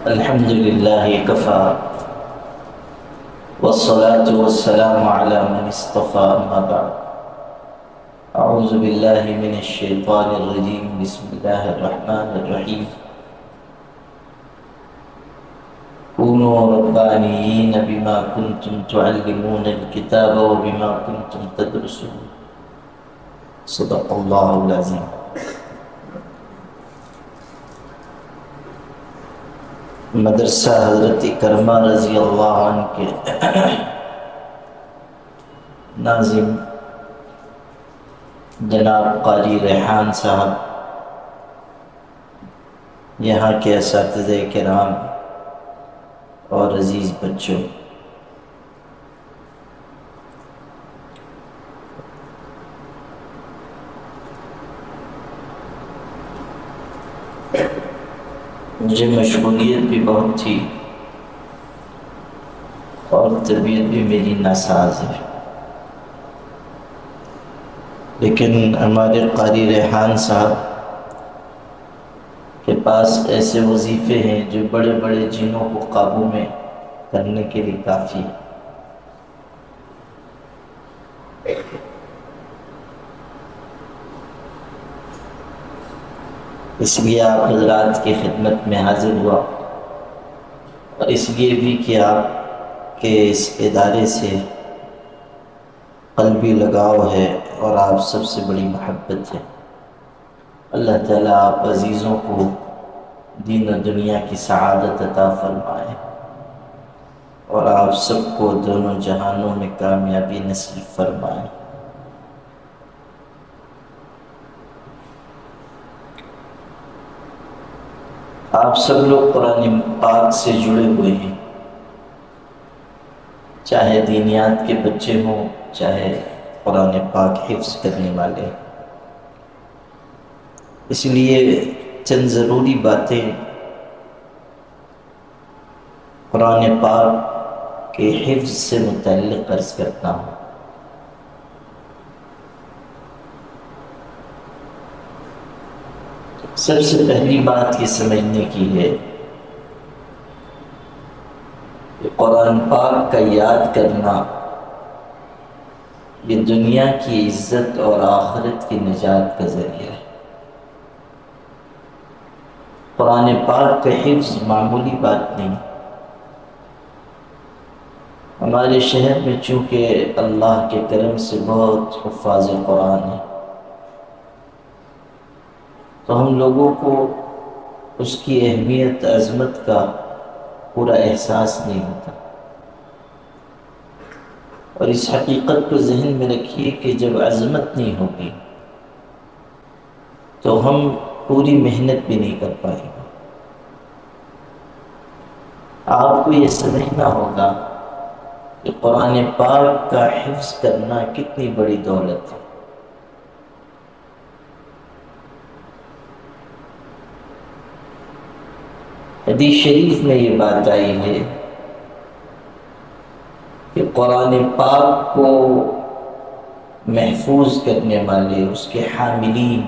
الحمد لله كفى والصلاة والسلام على من اصطفى أما بعد أعوذ بالله من الشيطان الرجيم بسم الله الرحمن الرحيم كونوا ربانيين بما كنتم تعلمون الكتاب وبما كنتم تدرسون صدق الله العظيم. مدرسہ حضرت کرمہ رضی اللہ عنہ کے ناظم جناب قاری ریحان صاحب، یہاں کے اساتذہ کرام اور عزیز بچوں، مجھے مشغولیت بھی بہت تھی اور طبیعت بھی میری ناساز ہے، لیکن ہمارے قاری ریحان صاحب کے پاس ایسے وظیفے ہیں جو بڑے بڑے جنوں کو قابو میں کرنے کے لیے کافی ہے۔ اس لیے آپ حضرات کی خدمت میں حاضر ہوا، اور اس لیے بھی کہ آپ کے اس ادارے سے قلبی لگاؤ ہے اور آپ سب سے بڑی محبت ہے۔ اللہ تعالیٰ آپ عزیزوں کو دین و دنیا کی سعادت عطا فرمائے اور آپ سب کو دونوں جہانوں میں کامیابی نصیب فرمائے۔ آپ سب لوگ قرآن پاک سے جڑے ہوئے ہیں، چاہے دینیات کے بچے ہوں چاہے قرآن پاک حفظ کرنے والے۔ اس لیے چند ضروری باتیں قرآن پاک کے حفظ سے متعلق عرض کرتا ہوں۔ سب سے پہلی بات یہ سمجھنے کی ہے کہ قرآن پاک کا یاد کرنا یہ دنیا کی عزت اور آخرت کی نجات کا ذریعہ ہے۔ قرآن پاک کا حفظ معمولی بات نہیں۔ ہمارے شہر میں چونکہ اللہ کے کرم سے بہت حفاظ قرآن ہیں، تو ہم لوگوں کو اس کی اہمیت عظمت کا پورا احساس نہیں ہوتا، اور اس حقیقت کو ذہن میں رکھیے کہ جب عظمت نہیں ہوگی تو ہم پوری محنت بھی نہیں کر پائیں گے۔ آپ کو یہ سمجھنا ہوگا کہ قرآن پاک کا حفظ کرنا کتنی بڑی دولت ہے۔ حدیث شریف میں یہ بات آئی ہے کہ قرآن پاک کو محفوظ کرنے والے، اس کے حاملین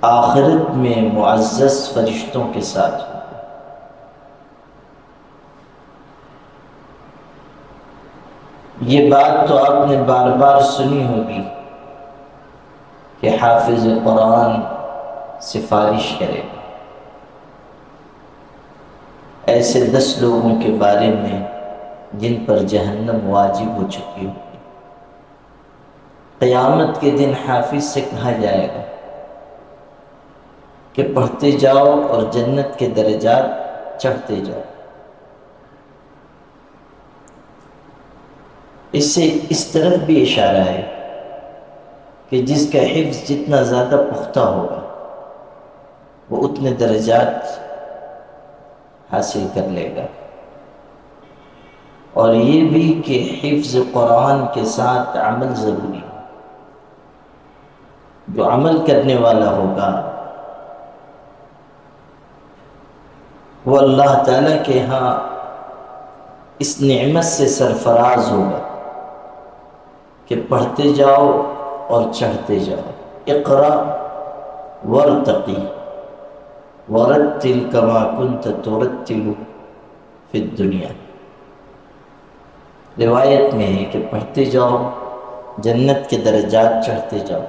آخرت میں معزز فرشتوں کے ساتھ ہوں۔ یہ بات تو آپ نے بار بار سنی ہوگی کہ حافظ قرآن سفارش کرے گا ایسے 10 لوگوں کے بارے میں جن پر جہنم واجب ہو چکی ہوگی۔ قیامت کے دن حافظ سے کہا جائے گا کہ پڑھتے جاؤ اور جنت کے درجات چڑھتے جاؤ۔ اس سے اس طرف بھی اشارہ ہے کہ جس کا حفظ جتنا زیادہ پختہ ہوگا وہ اتنے درجات حاصل کر لے گا، اور یہ بھی کہ حفظ قرآن کے ساتھ عمل ضروری ہے۔ جو عمل کرنے والا ہوگا وہ اللہ تعالیٰ کے ہاں اس نعمت سے سرفراز ہوگا کہ پڑھتے جاؤ اور چڑھتے جاؤ۔ اقرا ورتقی، ورتل کما کنت ترتل فی الدنیا۔ روایت میں ہے کہ پڑھتے جاؤ، جنت کے درجات چڑھتے جاؤ،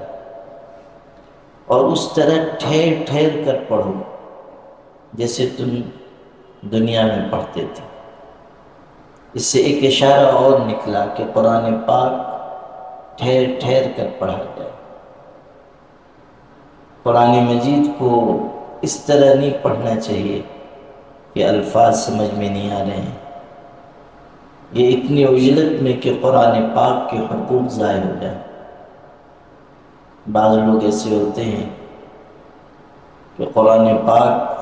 اور اس طرح ٹھہر ٹھہر کر پڑھو جیسے تم دنیا میں پڑھتے تھے۔ اس سے ایک اشارہ اور نکلا کہ قرآن پاک ٹھہر ٹھہر کر پڑھا جائے۔ قرآن مجید کو اس طرح نہیں پڑھنا چاہیے کہ الفاظ سمجھ میں نہیں آ رہے ہیں، یہ اتنی عجلت میں کہ قرآن پاک کے حقوق ضائع ہو جائیں۔ بعض لوگ ایسے ہوتے ہیں کہ قرآن پاک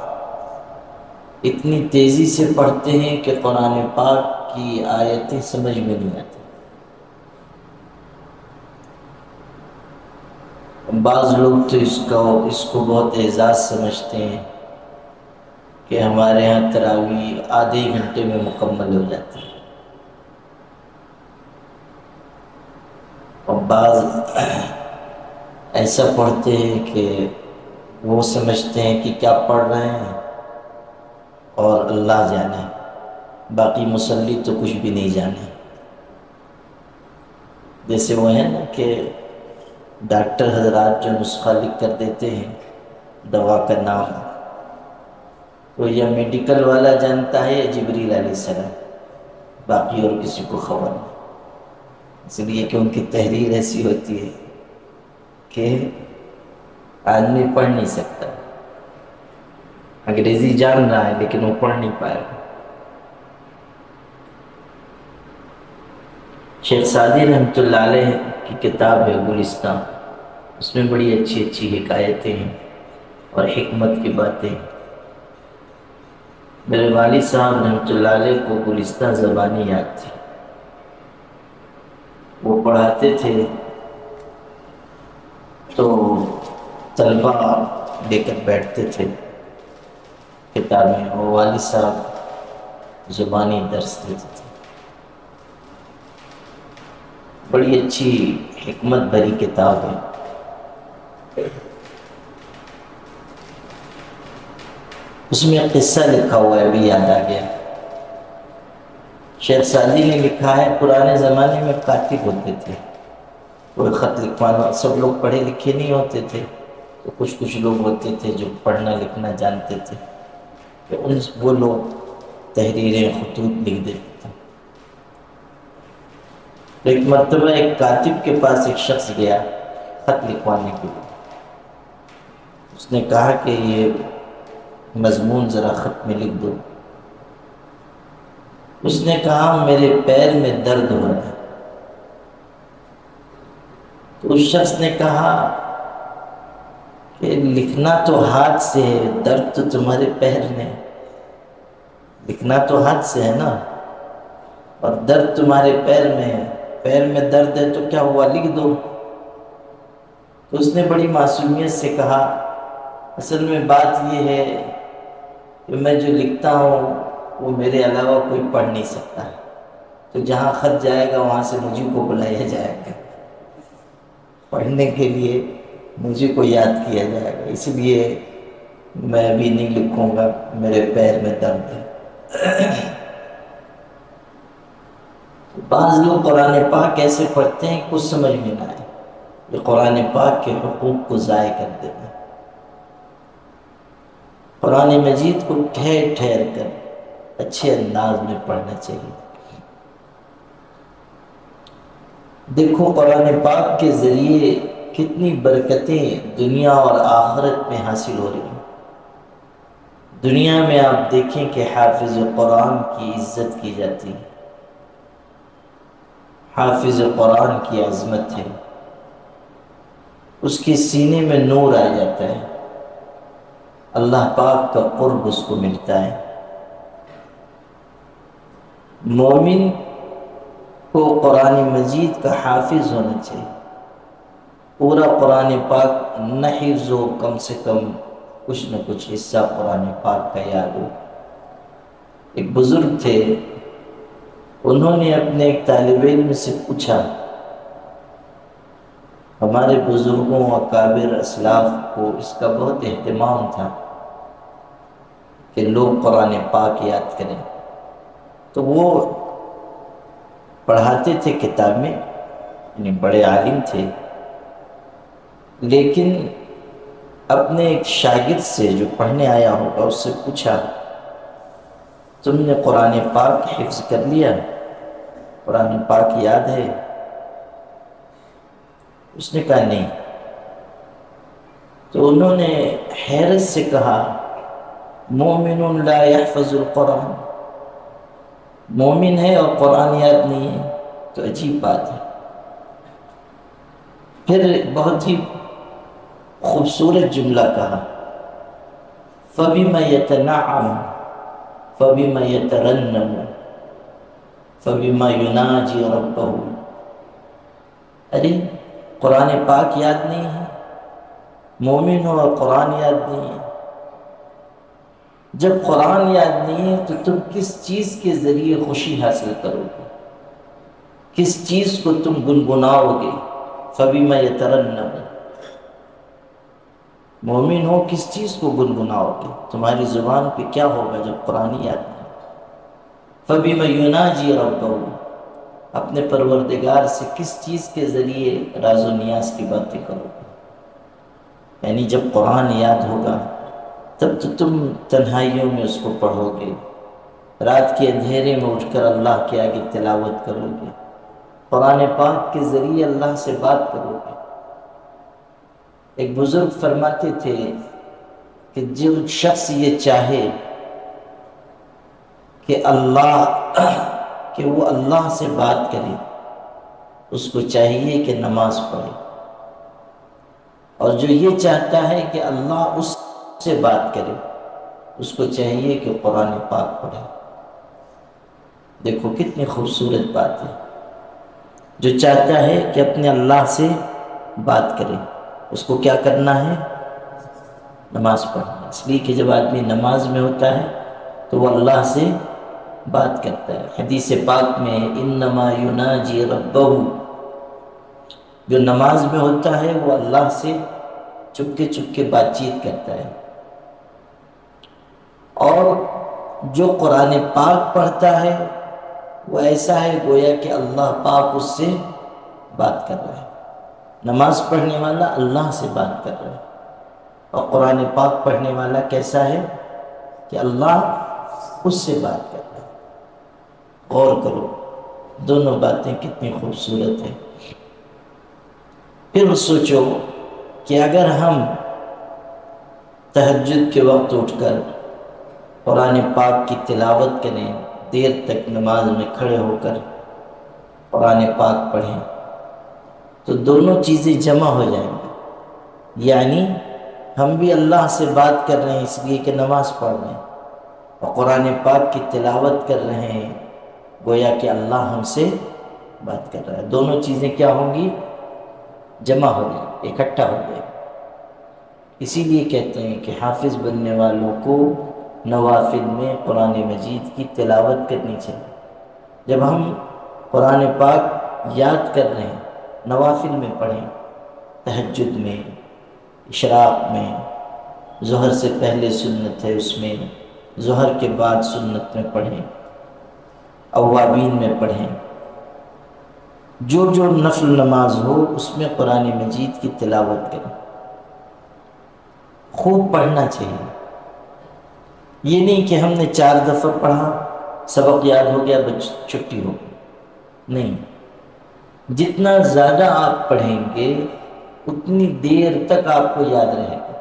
اتنی تیزی سے پڑھتے ہیں کہ قرآن پاک کی آیتیں سمجھ میں نہیں آتی۔ بعض لوگ تو اس کو بہت اعزاز سمجھتے ہیں کہ ہمارے ہاں تراویح آدھے گھنٹے میں مکمل ہو جاتی ہے، اور بعض ایسا پڑھتے ہیں کہ وہ سمجھتے ہیں کہ کیا پڑھ رہے ہیں اور اللہ جانے، باقی مصلی تو کچھ بھی نہیں جانے۔ جیسے وہ ہیں نا کہ ڈاکٹر حضرات جو نسخہ لکھ کر دیتے ہیں دوا کا نام، تو یا میڈیکل والا جانتا ہے یا جبریل علیہ السلام، باقی اور کسی کو خبر نہیں، اس لیے کہ ان کی تحریر ایسی ہوتی ہے کہ آدمی پڑھ نہیں سکتا۔ انگریزی جان رہا ہے لیکن وہ پڑھ نہیں پائے گا۔ شیخ سعدی رحمۃ اللہ علیہ کی کتاب ہے گلستان، اس میں بڑی اچھی اچھی حکایتیں ہیں اور حکمت کی باتیں۔ میرے والد صاحب رحمۃ اللہ علیہ کو گلستان زبانی یاد تھی، وہ پڑھاتے تھے تو طلبہ لے کر بیٹھتے تھے کتابیں، اور والد صاحب زبانی درس دیتے تھے۔ بڑی اچھی حکمت بھری کتاب ہے۔ اس میں قصہ لکھا ہوا ہے، ابھی یاد آ گیا۔ شیخ سعدی نے لکھا ہے پرانے زمانے میں کاتب ہوتے تھے، کوئی خط لکھوانا، سب لوگ پڑھے لکھے نہیں ہوتے تھے، تو کچھ لوگ ہوتے تھے جو پڑھنا لکھنا جانتے تھے، تو وہ لوگ تحریریں خطوط لکھ دیتے تھے۔ تو ایک مرتبہ ایک کاتب کے پاس ایک شخص گیا خط لکھوانے کے لیے، اس نے کہا کہ یہ مضمون ذرا خط میں لکھ دو۔ اس نے کہا میرے پیر میں درد ہو رہا ہے۔ تو اس شخص نے کہا کہ لکھنا تو ہاتھ سے ہے، درد تو تمہارے پیر میں، لکھنا تو ہاتھ سے ہے نا، اور درد تمہارے پیر میں ہے، پیر میں درد ہے تو کیا ہوا، لکھ دو۔ تو اس نے بڑی معصومیت سے کہا اصل میں بات یہ ہے کہ میں جو لکھتا ہوں وہ میرے علاوہ کوئی پڑھ نہیں سکتا، تو جہاں خط جائے گا وہاں سے مجھے کو بلایا جائے گا، پڑھنے کے لیے مجھے کو یاد کیا جائے گا، اس لیے میں ابھی نہیں لکھوں گا، میرے پیر میں درد ہے۔ بعض لوگ قرآن پاک ایسے پڑھتے ہیں کچھ سمجھ میں نہ آئے، یہ قرآن پاک کے حقوق کو ضائع کر دیتے ہیں۔ قرآن مجید کو ٹھہر ٹھہر کر اچھے انداز میں پڑھنا چاہیے۔ دیکھو قرآن پاک کے ذریعے کتنی برکتیں دنیا اور آخرت میں حاصل ہو رہی ہیں۔ دنیا میں آپ دیکھیں کہ حافظ قرآن کی عزت کی جاتی ہے، حافظ قرآن کی عظمت ہے، اس کے سینے میں نور آ جاتا ہے، اللہ پاک کا قرب اس کو ملتا ہے۔ مومن کو قرآن مجید کا حافظ ہونا چاہیے، پورا قرآن پاک نہ حفظ ہو، کم سے کم کچھ نہ کچھ حصہ قرآن پاک کا یاد ہو۔ ایک بزرگ تھے، انہوں نے اپنے ایک طالب علم سے پوچھا، ہمارے بزرگوں اکابر اسلاف کو اس کا بہت اہتمام تھا کہ لوگ قرآن پاک یاد کریں، تو وہ پڑھاتے تھے کتاب میں، یعنی بڑے عالم تھے، لیکن اپنے ایک شاگرد سے جو پڑھنے آیا ہوگا اس سے پوچھا تم نے قرآن پاک حفظ کر لیا، قرآن پاک یاد ہے؟ اس نے کہا نہیں۔ تو انہوں نے حیرت سے کہا مومن لا يحفظ القرآن، مومن ہے اور قرآن یاد نہیں ہے، تو عجیب بات ہے۔ پھر بہت ہی خوبصورت جملہ کہا فَبِمَ يَتَنَعَّمُ فَبِمَ يَتَرَنَّمُ فَبِمَ يُنَاجِي رَبَّهُ۔ ارے قرآن پاک یاد نہیں ہے، مومن ہو اور قرآن یاد نہیں ہے؟ جب قرآن یاد نہیں ہے تو تم کس چیز کے ذریعے خوشی حاصل کرو گے، کس چیز کو تم گنگناؤ گے؟ فَبِمَ يَتَرَنَّمُ، مومن ہو کس چیز کو گنگناؤ گے؟ تمہاری زبان پہ کیا ہوگا جب قرآن یاد نہیں؟ فَبِمَ يُنَاجِي رَبَّهُ، اپنے پروردگار سے کس چیز کے ذریعے راز و نیاز کی باتیں کرو گے؟ یعنی جب قرآن یاد ہوگا تب تو تم تنہائیوں میں اس کو پڑھو گے، رات کے اندھیرے میں اٹھ کر اللہ کے آگے تلاوت کرو گے، قرآن پاک کے ذریعے اللہ سے بات کرو گے۔ ایک بزرگ فرماتے تھے کہ جو شخص یہ چاہے کہ وہ اللہ سے بات کرے، اس کو چاہیے کہ نماز پڑھے، اور جو یہ چاہتا ہے کہ اللہ اس سے بات کرے، اس کو چاہیے کہ قرآن پاک پڑھے۔ دیکھو کتنی خوبصورت بات ہے۔ جو چاہتا ہے کہ اپنے اللہ سے بات کرے، اس کو کیا کرنا ہے؟ نماز پڑھنا۔ اس لیے کہ جب آدمی نماز میں ہوتا ہے تو وہ اللہ سے بات کرتا ہے۔ حدیث پاک میں انما یناجی ربہ، جو نماز میں ہوتا ہے وہ اللہ سے چپکے چپکے بات چیت کرتا ہے، اور جو قرآن پاک پڑھتا ہے وہ ایسا ہے گویا کہ اللہ پاک اس سے بات کر رہا ہے۔ نماز پڑھنے والا اللہ سے بات کر رہا ہے، اور قرآن پاک پڑھنے والا کیسا ہے کہ اللہ اس سے بات کر رہا ہے۔ غور کرو، دونوں باتیں کتنی خوبصورت ہیں۔ پھر سوچو کہ اگر ہم تہجد کے وقت اٹھ کر قرآن پاک کی تلاوت کریں، دیر تک نماز میں کھڑے ہو کر قرآن پاک پڑھیں، تو دونوں چیزیں جمع ہو جائیں گی۔ یعنی ہم بھی اللہ سے بات کر رہے ہیں اس لیے کہ نماز پڑھ رہے ہیں، اور قرآن پاک کی تلاوت کر رہے ہیں گویا کہ اللہ ہم سے بات کر رہا ہے۔ دونوں چیزیں کیا ہوں گی؟ جمع ہو جائیں، اکٹھا ہو جائیں۔ اسی لیے کہتے ہیں کہ حافظ بننے والوں کو نوافل میں قرآن مجید کی تلاوت کرنی چاہیے۔ جب ہم قرآن پاک یاد کر رہے ہیں، نوافل میں پڑھیں، تہجد میں، اشراق میں، ظہر سے پہلے سنت ہے اس میں، ظہر کے بعد سنت میں پڑھیں، اوابین میں پڑھیں، جو جو نفل نماز ہو اس میں قرآن مجید کی تلاوت کریں۔ خوب پڑھنا چاہیے، یہ نہیں کہ ہم نے 4 دفعہ پڑھا، سبق یاد ہو گیا، بس چھٹی ہو گئی، نہیں۔ جتنا زیادہ آپ پڑھیں گے اتنی دیر تک آپ کو یاد رہے گا۔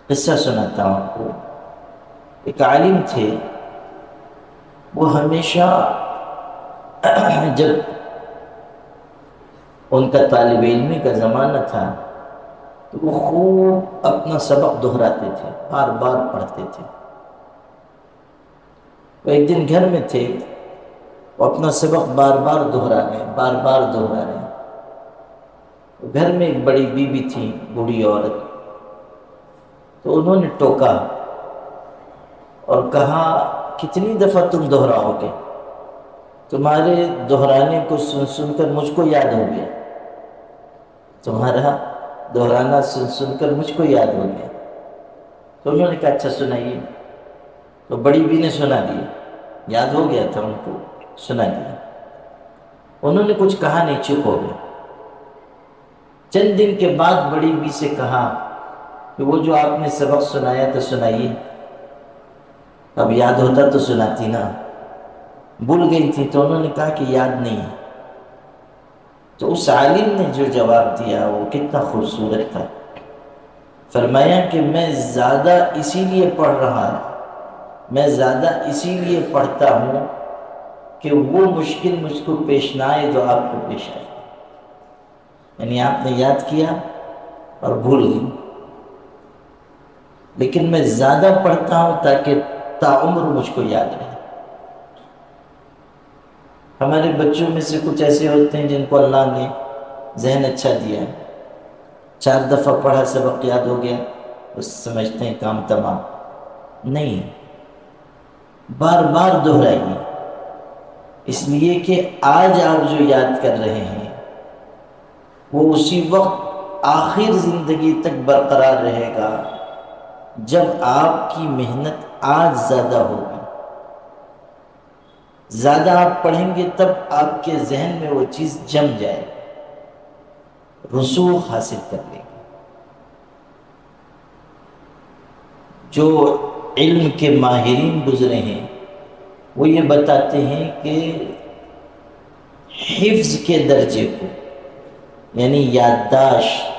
قصہ سناتا ہوں آپ کو۔ ایک عالم تھے، وہ ہمیشہ جب ان کا طالب علمی کا زمانہ تھا تو وہ خوب اپنا سبق دہراتے تھے، بار بار پڑھتے تھے۔ وہ ایک دن گھر میں تھے، وہ اپنا سبق بار بار دہرا رہے ہیں، بار بار دہرا رہے ہیں۔ گھر میں ایک بڑی بی بی تھی، بوڑھی عورت، تو انہوں نے ٹوکا اور کہا کتنی دفعہ تم دہراؤ گے؟ تمہارے دہرانے کو سن سن کر مجھ کو یاد ہو گیا، تمہارا دہرانا سن سن کر مجھ کو یاد ہو گیا۔ تو انہوں نے کہا اچھا سنائیے. تو بڑی بی نے سنا دیا، یاد ہو گیا تھا ان کو، سنا دیا. انہوں نے کچھ کہا نہیں، چپ ہو گئے. چند دن کے بعد بڑی بی سے کہا کہ وہ جو آپ نے سبق سنایا تو سنائیے. اب یاد ہوتا تو سناتی نا، بھول گئی تھی. تو انہوں نے کہا کہ یاد نہیں ہے. تو اس عالم نے جو جواب دیا وہ کتنا خوبصورت تھا. فرمایا کہ میں زیادہ اسی لیے پڑھ رہا ہوں، میں زیادہ اسی لیے پڑھتا ہوں کہ وہ مشکل مجھ کو پیش نہ آئے جو آپ کو پیش آئے. یعنی آپ نے یاد کیا اور بھول گئی، لیکن میں زیادہ پڑھتا ہوں تاکہ تاعمر مجھ کو یاد رہے. ہمارے بچوں میں سے کچھ ایسے ہوتے ہیں جن کو اللہ نے ذہن اچھا دیا ہے، 4 دفعہ پڑھا سبق یاد ہو گیا، بس سمجھتے ہیں کام تمام. نہیں، بار بار دہرائیے، اس لیے کہ آج آپ جو یاد کر رہے ہیں وہ اسی وقت آخر زندگی تک برقرار رہے گا جب آپ کی محنت آج زیادہ ہوگی. زیادہ آپ پڑھیں گے تب آپ کے ذہن میں وہ چیز جم جائے، رسوخ حاصل کر لے گی. جو علم کے ماہرین گزرے ہیں وہ یہ بتاتے ہیں کہ حفظ کے درجے کو، یعنی یادداشت،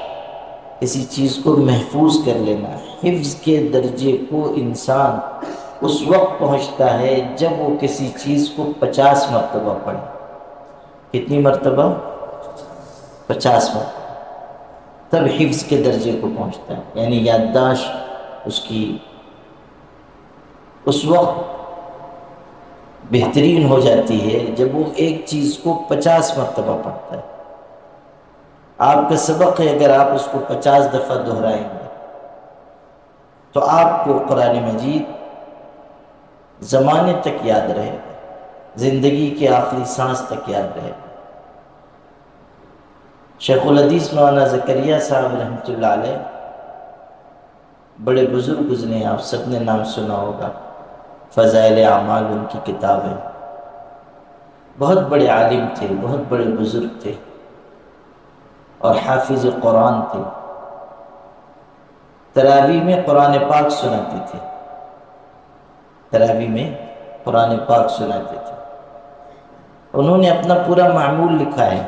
کسی چیز کو محفوظ کر لینا، حفظ کے درجے کو انسان اس وقت پہنچتا ہے جب وہ کسی چیز کو 50 مرتبہ پڑھے. کتنی مرتبہ؟ 50 مرتبہ. تب حفظ کے درجے کو پہنچتا ہے، یعنی یادداشت اس کی اس وقت بہترین ہو جاتی ہے جب وہ ایک چیز کو 50 مرتبہ پڑھتا ہے. آپ کا سبق ہے، اگر آپ اس کو 50 دفعہ دہرائیں گے تو آپ کو قرآن مجید زمانے تک یاد رہے گا، زندگی کے آخری سانس تک یاد رہے گا. شیخ الحدیث مولانا زکریا صاحب رحمۃ اللہ علیہ بڑے بزرگ گزرے ہیں، آپ سب نے نام سنا ہوگا. فضائل اعمال ان کی کتاب ہے. بہت بڑے عالم تھے، بہت بڑے بزرگ تھے اور حافظ قرآن تھے. تراویح میں قرآن پاک سناتے تھے، تراویح میں قرآن پاک سناتے تھے. انہوں نے اپنا پورا معمول لکھا ہے،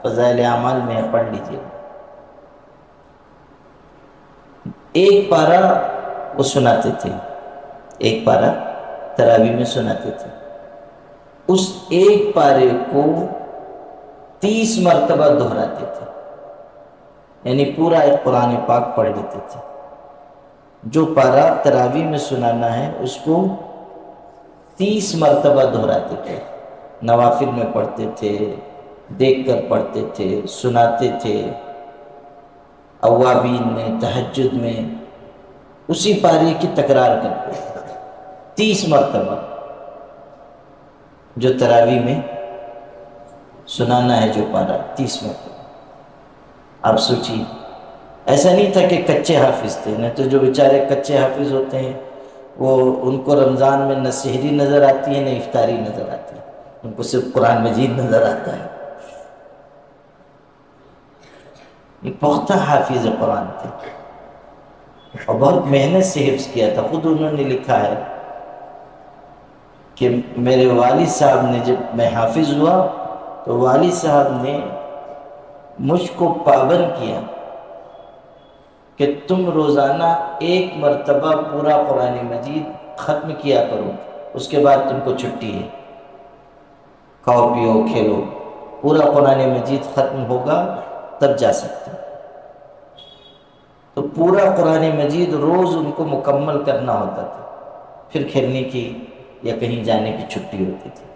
فضائل اعمال میں پڑھ لیجیے. ایک پارہ وہ سناتے تھے، ایک پارہ تراویح میں سناتے تھے. اس ایک پارے کو 30 مرتبہ دہراتے تھے، یعنی پورا ایک قرآن پاک پڑھ لیتے تھے. جو پارہ تراویح میں سنانا ہے اس کو 30 مرتبہ دہراتے تھے. نوافل میں پڑھتے تھے، دیکھ کر پڑھتے تھے، سناتے تھے. اوابین میں، تہجد میں اسی پارے کی تکرار کرتے تھے 30 مرتبہ. جو تراویح میں سنانا ہے جو پارہ 30 مرتبہ. آپ سوچیے، ایسا نہیں تھا کہ کچے حافظ تھے، نہیں تو جو بیچارے کچے حافظ ہوتے ہیں وہ ان کو رمضان میں نہ سحری نظر آتی ہے نہ افطاری نظر آتی ہے، ان کو صرف قرآن مجید نظر آتا ہے. یہ پختہ حافظ قرآن تھے اور بہت محنت سے حفظ کیا تھا. خود انہوں نے لکھا ہے کہ میرے والد صاحب نے، جب میں حافظ ہوا تو والد صاحب نے مجھ کو پابند کیا کہ تم روزانہ 1 مرتبہ پورا قرآن مجید ختم کیا کرو، اس کے بعد تم کو چھٹی ہے، کھاؤ پیو کھیلو، پورا قرآن مجید ختم ہوگا تب جا سکتے. تو پورا قرآن مجید روز ان کو مکمل کرنا ہوتا تھا، پھر کھیلنے کی یا کہیں جانے کی چھٹی ہوتی تھی.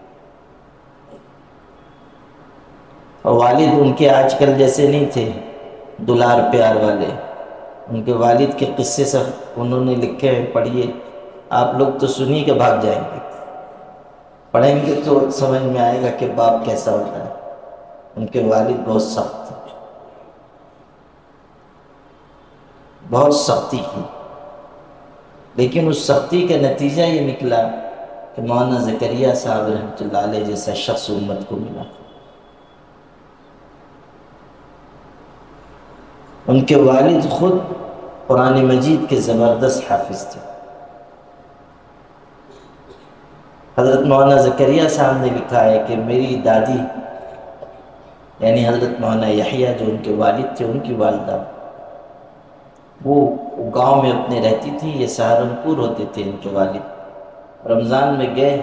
اور والد ان کے آج کل جیسے نہیں تھے دلار پیار والے. ان کے والد کے قصے سب انہوں نے لکھے ہیں، پڑھیے. آپ لوگ تو سنی کے بھاگ جائیں گے، پڑھیں گے تو سمجھ میں آئے گا کہ باپ کیسا ہوتا ہے. ان کے والد بہت سخت تھے، بہت سختی کی. لیکن اس سختی کا نتیجہ یہ نکلا کہ مولانا زکریا صاحب رحمۃ اللہ علیہ جیسا شخص امت کو ملا۔ ان کے والد خود قرآن مجید کے زبردست حافظ تھے۔ حضرت مولانا زکریا صاحب نے لکھا ہے کہ میری دادی یعنی حضرت مولانا یحییٰ جو ان کے والد تھے، ان کی والدہ وہ گاؤں میں اپنے رہتی تھی، یہ سہارنپور ہوتے تھے ان کے والد۔ رمضان میں گئے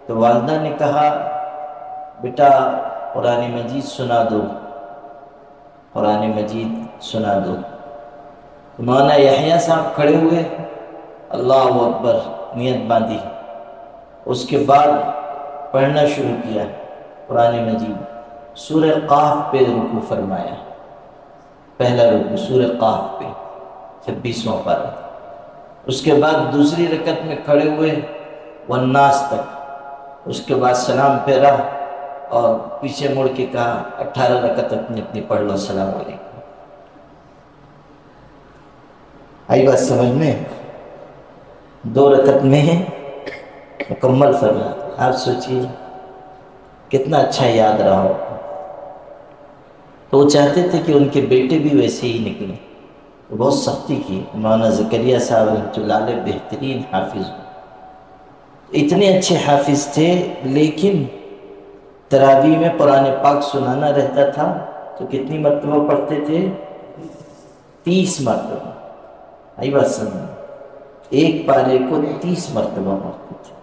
تو والدہ نے کہا بیٹا قرآن مجید سنا دو، قرآن مجید سنا دو۔ مولانا یحییٰ صاحب کھڑے ہوئے، اللہ اکبر نیت باندھی، اس کے بعد پڑھنا شروع کیا قرآن مجید۔ سورہ قاف پہ رکوع فرمایا، پہلا رکوع سورہ قاف پہ 26واں پارہ۔ اس کے بعد دوسری رکعت میں کھڑے ہوئے والناس تک، اس کے بعد سلام پھیرا اور پیچھے مڑ کے کہا 18 رکعت اپنی اپنی پڑھ لو، السلام علیکم۔ آئی بات سمجھ میں؟ 2 رکعت میں مکمل فرما۔ آپ سوچئے کتنا اچھا یاد رہا ہو۔ تو وہ چاہتے تھے کہ ان کے بیٹے بھی ویسے ہی نکلیں، بہت سختی کی۔ مولانا زکریا صاحب رحمۃ اللہ علیہ بہترین حافظ، اتنے اچھے حافظ تھے، لیکن تراویح میں قرآن پاک سنانا رہتا تھا تو کتنی مرتبہ پڑھتے تھے؟ 30 مرتبہ۔ آئی بات سمجھ؟ ایک پارے کو 30 مرتبہ پڑھتے تھے۔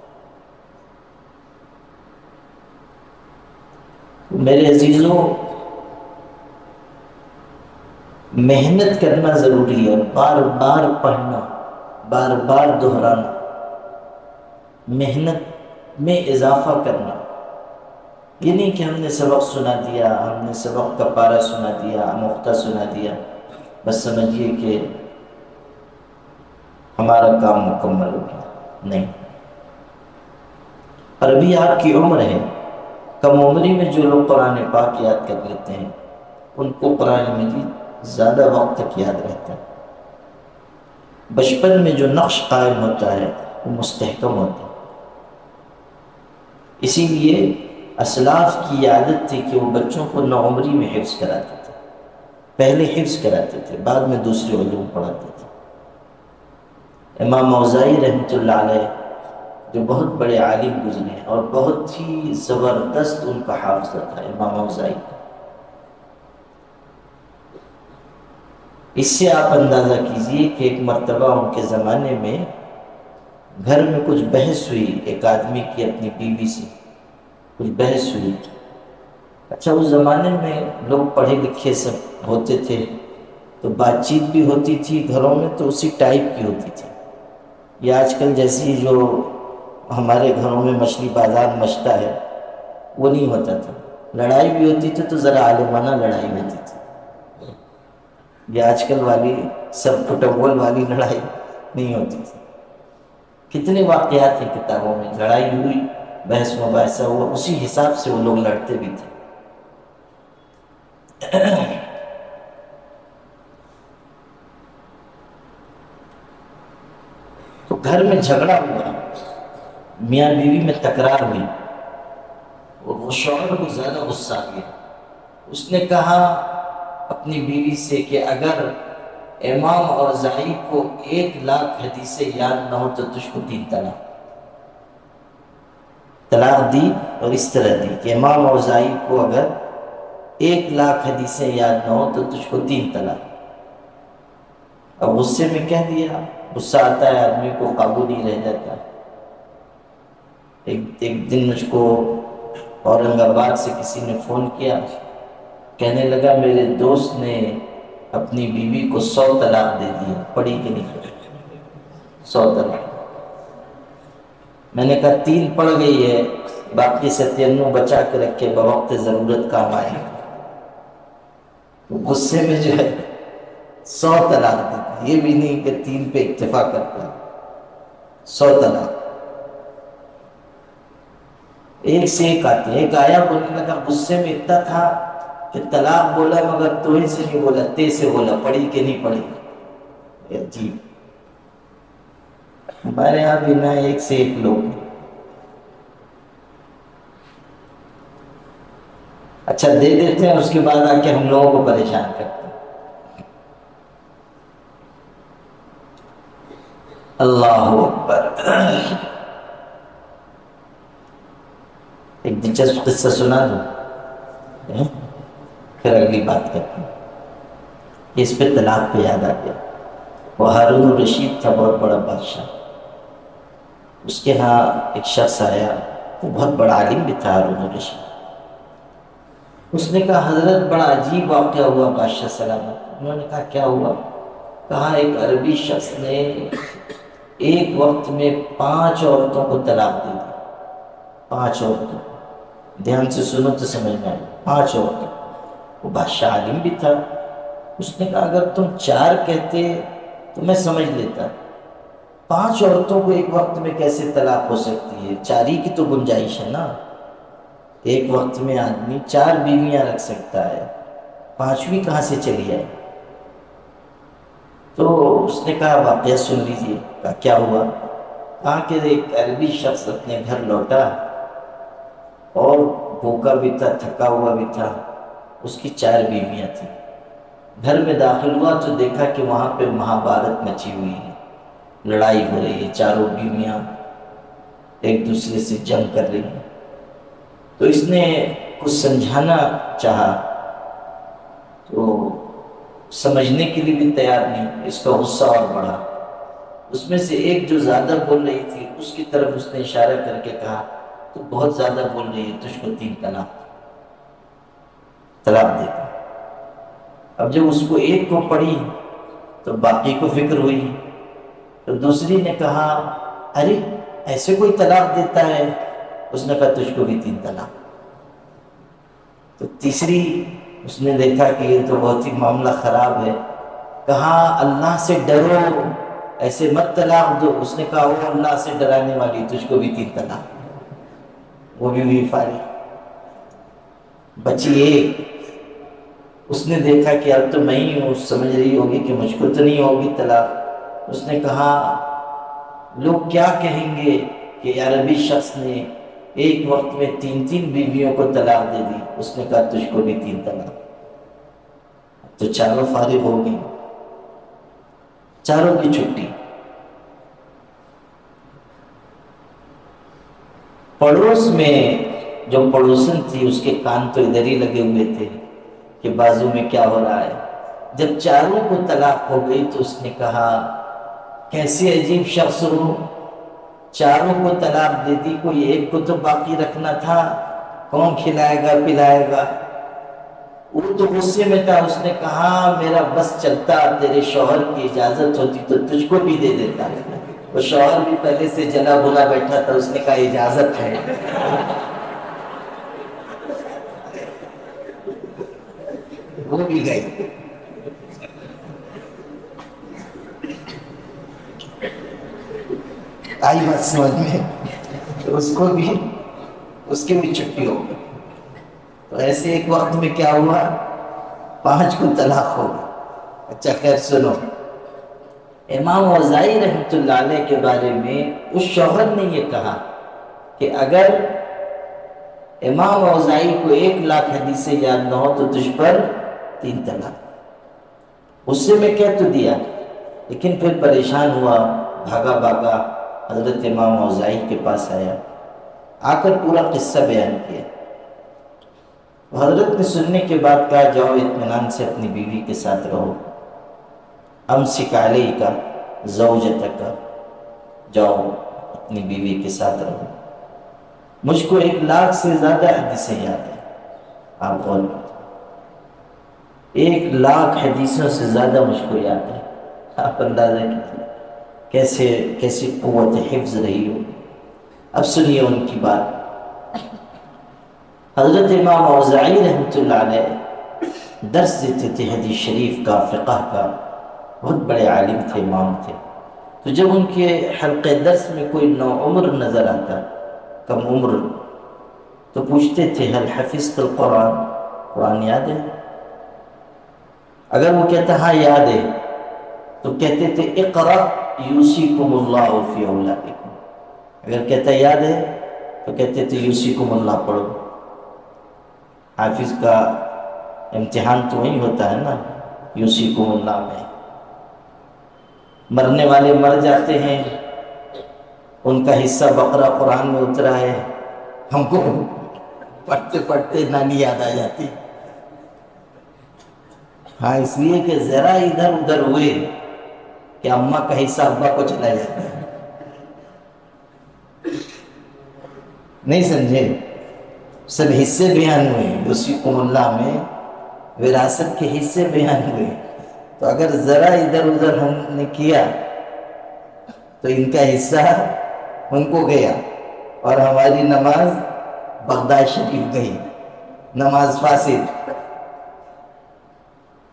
میرے عزیزوں، محنت کرنا ضروری ہے، بار بار پڑھنا، بار بار دہرانا، محنت میں اضافہ کرنا۔ یہ نہیں کہ ہم نے سبق سنا دیا، ہم نے سبق کا پارہ سنا دیا، نقطہ سنا دیا، بس سمجھیے کہ ہمارا کام مکمل ہو گیا۔ نہیں، اور ابھی آپ کی عمر ہے، کم عمری میں جو لوگ قرآن پاک یاد کر لیتے ہیں ان کو قرآن مجید زیادہ وقت تک یاد رہتا ہے۔ بچپن میں جو نقش قائم ہوتا ہے وہ مستحکم ہوتا ہے۔ اسی لیے اسلاف کی عادت تھی کہ وہ بچوں کو نوعمری میں حفظ کراتے تھے، پہلے حفظ کراتے تھے، بعد میں دوسرے علوم پڑھاتے تھے۔ امام اوزاعی رحمۃ اللہ علیہ جو بہت بڑے عالم گزرے ہیں اور بہت ہی زبردست ان کا حافظہ تھا امام اوزاعی کا۔ اس سے آپ اندازہ کیجئے کہ ایک مرتبہ ان کے زمانے میں گھر میں کچھ بحث ہوئی، ایک آدمی کی اپنی بیوی سے کچھ بحث ہوئی۔ اچھا، اس زمانے میں لوگ پڑھے لکھے سب ہوتے تھے تو بات چیت بھی ہوتی تھی گھروں میں تو اسی ٹائپ کی ہوتی تھی۔ یہ آج کل جیسی جو ہمارے گھروں میں مچھلی بازار مچتا ہے وہ نہیں ہوتا تھا۔ لڑائی بھی ہوتی تھی تو ذرا عالمانہ لڑائی ہوتی تھی۔ یہ آج کل والی سب پھٹبال والی لڑائی نہیں ہوتی تھی۔ کتنے واقعات ہیں کتابوں میں، لڑائی ہوئی، بحث مباحثہ ہوا، اسی حساب سے وہ لوگ لڑتے بھی تھے۔ تو گھر میں جھگڑا ہوا، میاں بیوی میں تکرار ہوئی اور وہ شوہر کو زیادہ غصہ آ گیا۔ اس نے کہا اپنی بیوی سے کہ اگر امام اور زائی کو 1,00,000 حدیثیں یاد نہ ہو تو تجھ کو 3 طلاق دی، اور اس طرح دی کہ امام اور زائی کو اگر 1,00,000 حدیثیں یاد نہ ہو تو تجھ کو 3 طلاق۔ اب غصے میں کہہ دیا، غصہ آتا ہے آدمی کو، قابو نہیں رہ جاتا۔ ایک دن مجھ کو اورنگ آباد سے کسی نے فون کیا، کہنے لگا میرے دوست نے اپنی بیوی کو 100 طلاق دے دی، پڑھی کہ نہیں پڑھی؟ 100 طلاق۔ میں نے کہا 3 پڑھ گئی ہے، باقی 97 بچا کے رکھے، بوقت ضرورت کام آئے۔ غصے میں جو ہے 100 طلاق دیتا، یہ بھی نہیں کہ 3 پہ اکتفا کرتا، 100 طلاق۔ ایک سے ایک آتے، ایک آیا بولنے لگا، غصے میں اتنا تھا کہ طلاق بولا مگر توہین سے نہیں بولا، تے سے بولا، پڑھی کہ نہیں پڑھی؟ عجیب۔ ہمارے یہاں بھی نہ ایک سے ایک لوگ ہیں۔ اچھا دے دیتے ہیں، اس کے بعد آ کے ہم لوگوں کو پریشان کرتے ہیں۔ اللہ اکبر۔ ایک دلچسپ قصہ سنا دوں، پھر اگلی بات کرتے ہیں۔ اس پہ طلاق پہ یاد آ گیا۔ وہ ہارون الرشید تھا، بہت بڑا بادشاہ۔ اس کے ہاں ایک شخص آیا، وہ بہت بڑا عالم بھی تھا ہارون الرشید۔ اس نے کہا حضرت بڑا عجیب واقعہ ہوا بادشاہ سلامت۔ انہوں نے کہا کیا ہوا؟ کہا ایک عربی شخص نے ایک وقت میں 5 عورتوں کو طلاق دے دی۔ 5 عورتوں، دھیان سے سنو تو سمجھ میں آئے، 5 عورتوں۔ وہ بادشاہ عالم بھی تھا۔ اس نے کہا اگر تم 4 کہتے تو میں سمجھ لیتا، 5 عورتوں کو ایک وقت میں کیسے طلاق ہو سکتی ہے؟ 4 ہی کی تو گنجائش ہے نا، ایک وقت میں آدمی 4 بیویاں رکھ سکتا ہے، 5ویں کہاں سے چلی آئے؟ تو اس نے کہا واقعہ سن لیجیے۔ کہا کیا ہوا؟ کہا کہ ایک عربی شخص اپنے گھر لوٹا اور بھوکا بھی تھا، تھکا ہوا بھی تھا، اس کی 4 بیویاں تھیں۔ گھر میں داخل ہوا تو دیکھا کہ وہاں پہ مہابھارت مچی ہوئی ہے، لڑائی ہو رہی ہے، 4 بیویاں ایک دوسرے سے جنگ کر رہی ہیں۔ تو اس نے کچھ سمجھانا چاہا تو سمجھنے کے لیے بھی تیار نہیں، اس کا غصہ اور بڑھا۔ اس میں سے ایک جو زیادہ بول رہی تھی، اس کی طرف اس نے اشارہ کر کے کہا تو بہت زیادہ بول رہی ہے، تجھ کو 3 طلاق دے دو۔ اب جب اس کو ایک کو پڑھی تو باقی کو فکر ہوئی، تو دوسری نے کہا ارے ایسے کوئی طلاق دیتا ہے؟ اس نے کہا تجھ کو بھی 3 طلاق۔ تو تیسری اس نے دیکھا کہ یہ تو بہت ہی معاملہ خراب ہے، کہا اللہ سے ڈرو، ایسے مت طلاق دو۔ اس نے کہا وہ اللہ سے ڈرانے والی، تجھ کو بھی 3 طلاق۔ وہ بھی ہوئی فارغ، بچی ایک۔ اس نے دیکھا کہ اب تو میں ہی ہوں، سمجھ رہی ہوگی کہ مجھ کو تو نہیں ہوگی طلاق۔ اس نے کہا لوگ کیا کہیں گے کہ عربی شخص نے ایک وقت میں 3 بیویوں کو طلاق دے دی۔ اس نے کہا تجھ کو بھی 3 طلاق۔ تو چاروں فارغ ہو گئی، چاروں کی چھٹی۔ پڑوس میں جو پڑوسن تھی، اس کے کان تو ادھر ہی لگے ہوئے تھے کہ بازو میں کیا ہو رہا ہے۔ جب چاروں کو طلاق ہو گئی تو اس نے کہا کیسے عجیب شخص ہو، چاروں کو طلاق دے دی، کوئی ایک کو تو باقی رکھنا تھا، کون کھلائے گا پلائے گا؟ وہ تو غصے میں تھا۔ اس نے کہا میرا بس چلتا، تیرے شوہر کی اجازت ہوتی تو تجھ کو بھی دے دیتا۔ وہ شوہر بھی پہلے سے جلا بھلا بیٹھا تھا، اس نے کہا اجازت ہے۔ وہ بھی گئی۔ آئی بات سمجھ میں؟ تو اس کو بھی، اس کی بھی چھٹی ہو گئی۔ تو ایسے ایک وقت میں کیا ہوا، 5 کو طلاق ہو گئی۔ اچھا خیر سنو، امام اوزاعی رحمۃ اللہ علیہ کے بارے میں اس شوہر نے یہ کہا کہ اگر امام اوزاعی کو 1,00,000 حدیثیں یاد نہ ہو تو تجھ پر 3 طلاق۔ اس سے میں کہہ تو دیا، لیکن پھر پریشان ہوا، بھاگا حضرت امام اوزاعی کے پاس آیا، آ کر پورا قصہ بیان کیا۔ حضرت نے سننے کے بعد کہا جاؤ اطمینان سے اپنی بیوی کے ساتھ رہو، امسک علیک زوجتک، جاؤ اپنی بیوی کے ساتھ رہو۔ مجھ کو 1,00,000 سے زیادہ حدیثیں یاد ہیں، آپ غور کریں، 1,00,000 حدیثوں سے زیادہ مجھ کو یاد ہے۔ آپ اندازہ کیجیے کیسی قوت حفظ رہی ہو۔ اب سنیے ان کی بات۔ حضرت امام اوزاعی رحمۃ اللہ علیہ درس دیتے تھے حدیث شریف کا، فقہ کا، بہت بڑے عالم تھے، امام تھے۔ تو جب ان کے حلقے درس میں کوئی نوعمر نظر آتا، کم عمر، تو پوچھتے تھے حل حفظت القرآن، قرآن یاد ہے؟ اگر وہ کہتا ہاں یاد ہے تو کہتے تھے اقرأ یوصیکم اللہ فی اولادکم، اگر کہتا یاد ہے تو کہتے تھے یوصیکم اللہ پڑھو۔ حافظ کا امتحان تو وہی ہوتا ہے نا، یوصیکم اللہ میں۔ مرنے والے مر جاتے ہیں، ان کا حصہ بقرہ قرآن میں اترا ہے، ہم کو پڑھتے پڑھتے نانی یاد آ جاتی۔ ہاں، اس لیے کہ ذرا ادھر ادھر ہوئے کہ اماں کا حصہ ابا کو چلا جاتا ہے، نہیں سمجھے؟ سب حصے بیان ہوئے یوصیکم اللہ میں، وراثت کے حصے بیان ہوئے، تو اگر ذرا ادھر ادھر ہم نے کیا تو ان کا حصہ ان کو گیا، اور ہماری نماز بغداد شریف گئی، نماز فاسد۔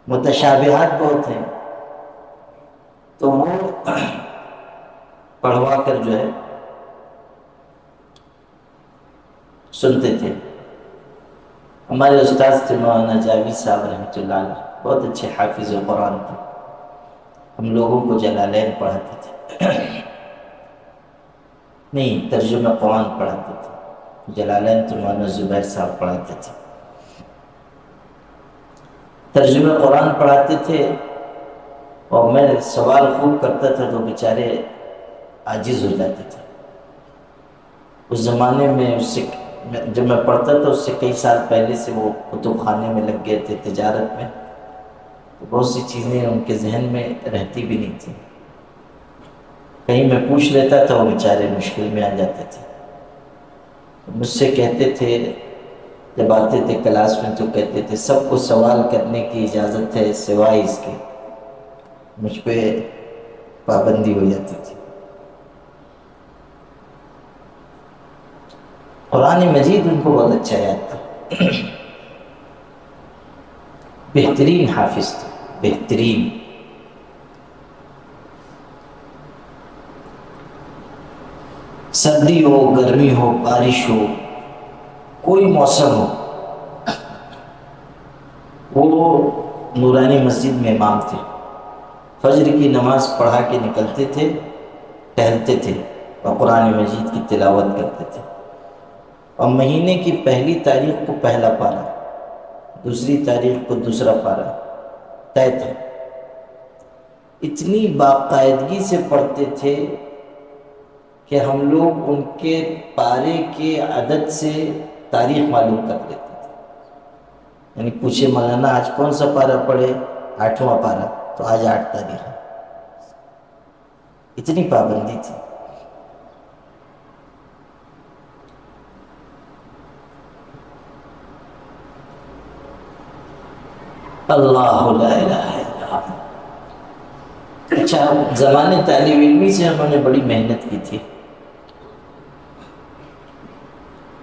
متشابہات بہت ہیں، تو وہ پڑھوا کر جو ہے سنتے تھے۔ ہمارے استاد تھے مولانا جاوید صاحب رحمۃ اللہ علیہ، بہت اچھے حافظ قرآن تھے، ہم لوگوں کو جلالین پڑھاتے تھے، نہیں ترجمہ قرآن پڑھاتے تھے، جلالین تو مولانا زبیر صاحب پڑھاتے تھے، ترجمہ قرآن پڑھاتے تھے، اور میں سوال خوب کرتا تھا تو بیچارے عاجز ہو جاتے تھے۔ اس زمانے میں اس سے جب میں پڑھتا تھا اس سے کئی سال پہلے سے وہ کتب خانے میں لگ گئے تھے تجارت میں، تو بہت سی چیزیں ان کے ذہن میں رہتی بھی نہیں تھی، کہیں میں پوچھ لیتا تھا وہ بیچارے مشکل میں آ جاتے تھے۔ مجھ سے کہتے تھے جب آتے تھے کلاس میں تو کہتے تھے سب کو سوال کرنے کی اجازت ہے سوائے اس کے، مجھ پہ پابندی ہو جاتی تھی۔ قرآن مجید ان کو بہت اچھا یاد تھا، بہترین حافظ تھے، بہترین۔ سردی ہو، گرمی ہو، بارش ہو، کوئی موسم ہو، وہ نورانی مسجد میں امام تھے، فجر کی نماز پڑھا کے نکلتے تھے، ٹہلتے تھے اور قرآن مجید کی تلاوت کرتے تھے، اور مہینے کی پہلی تاریخ کو پہلا پارہ، دوسری تاریخ کو دوسرا پارہ طے تھا۔ اتنی باقاعدگی سے پڑھتے تھے کہ ہم لوگ ان کے پارے کے عدد سے تاریخ معلوم کر لیتے تھے، یعنی پوچھے مولانا آج کون سا پارہ پڑھے، 8واں پارہ، تو آج 8 تاریخ ہے، اتنی پابندی تھی۔ اللہ لا الہ الا اللہ۔ اچھا، زمانے طالب علمی سے ہم نے بڑی محنت کی تھی۔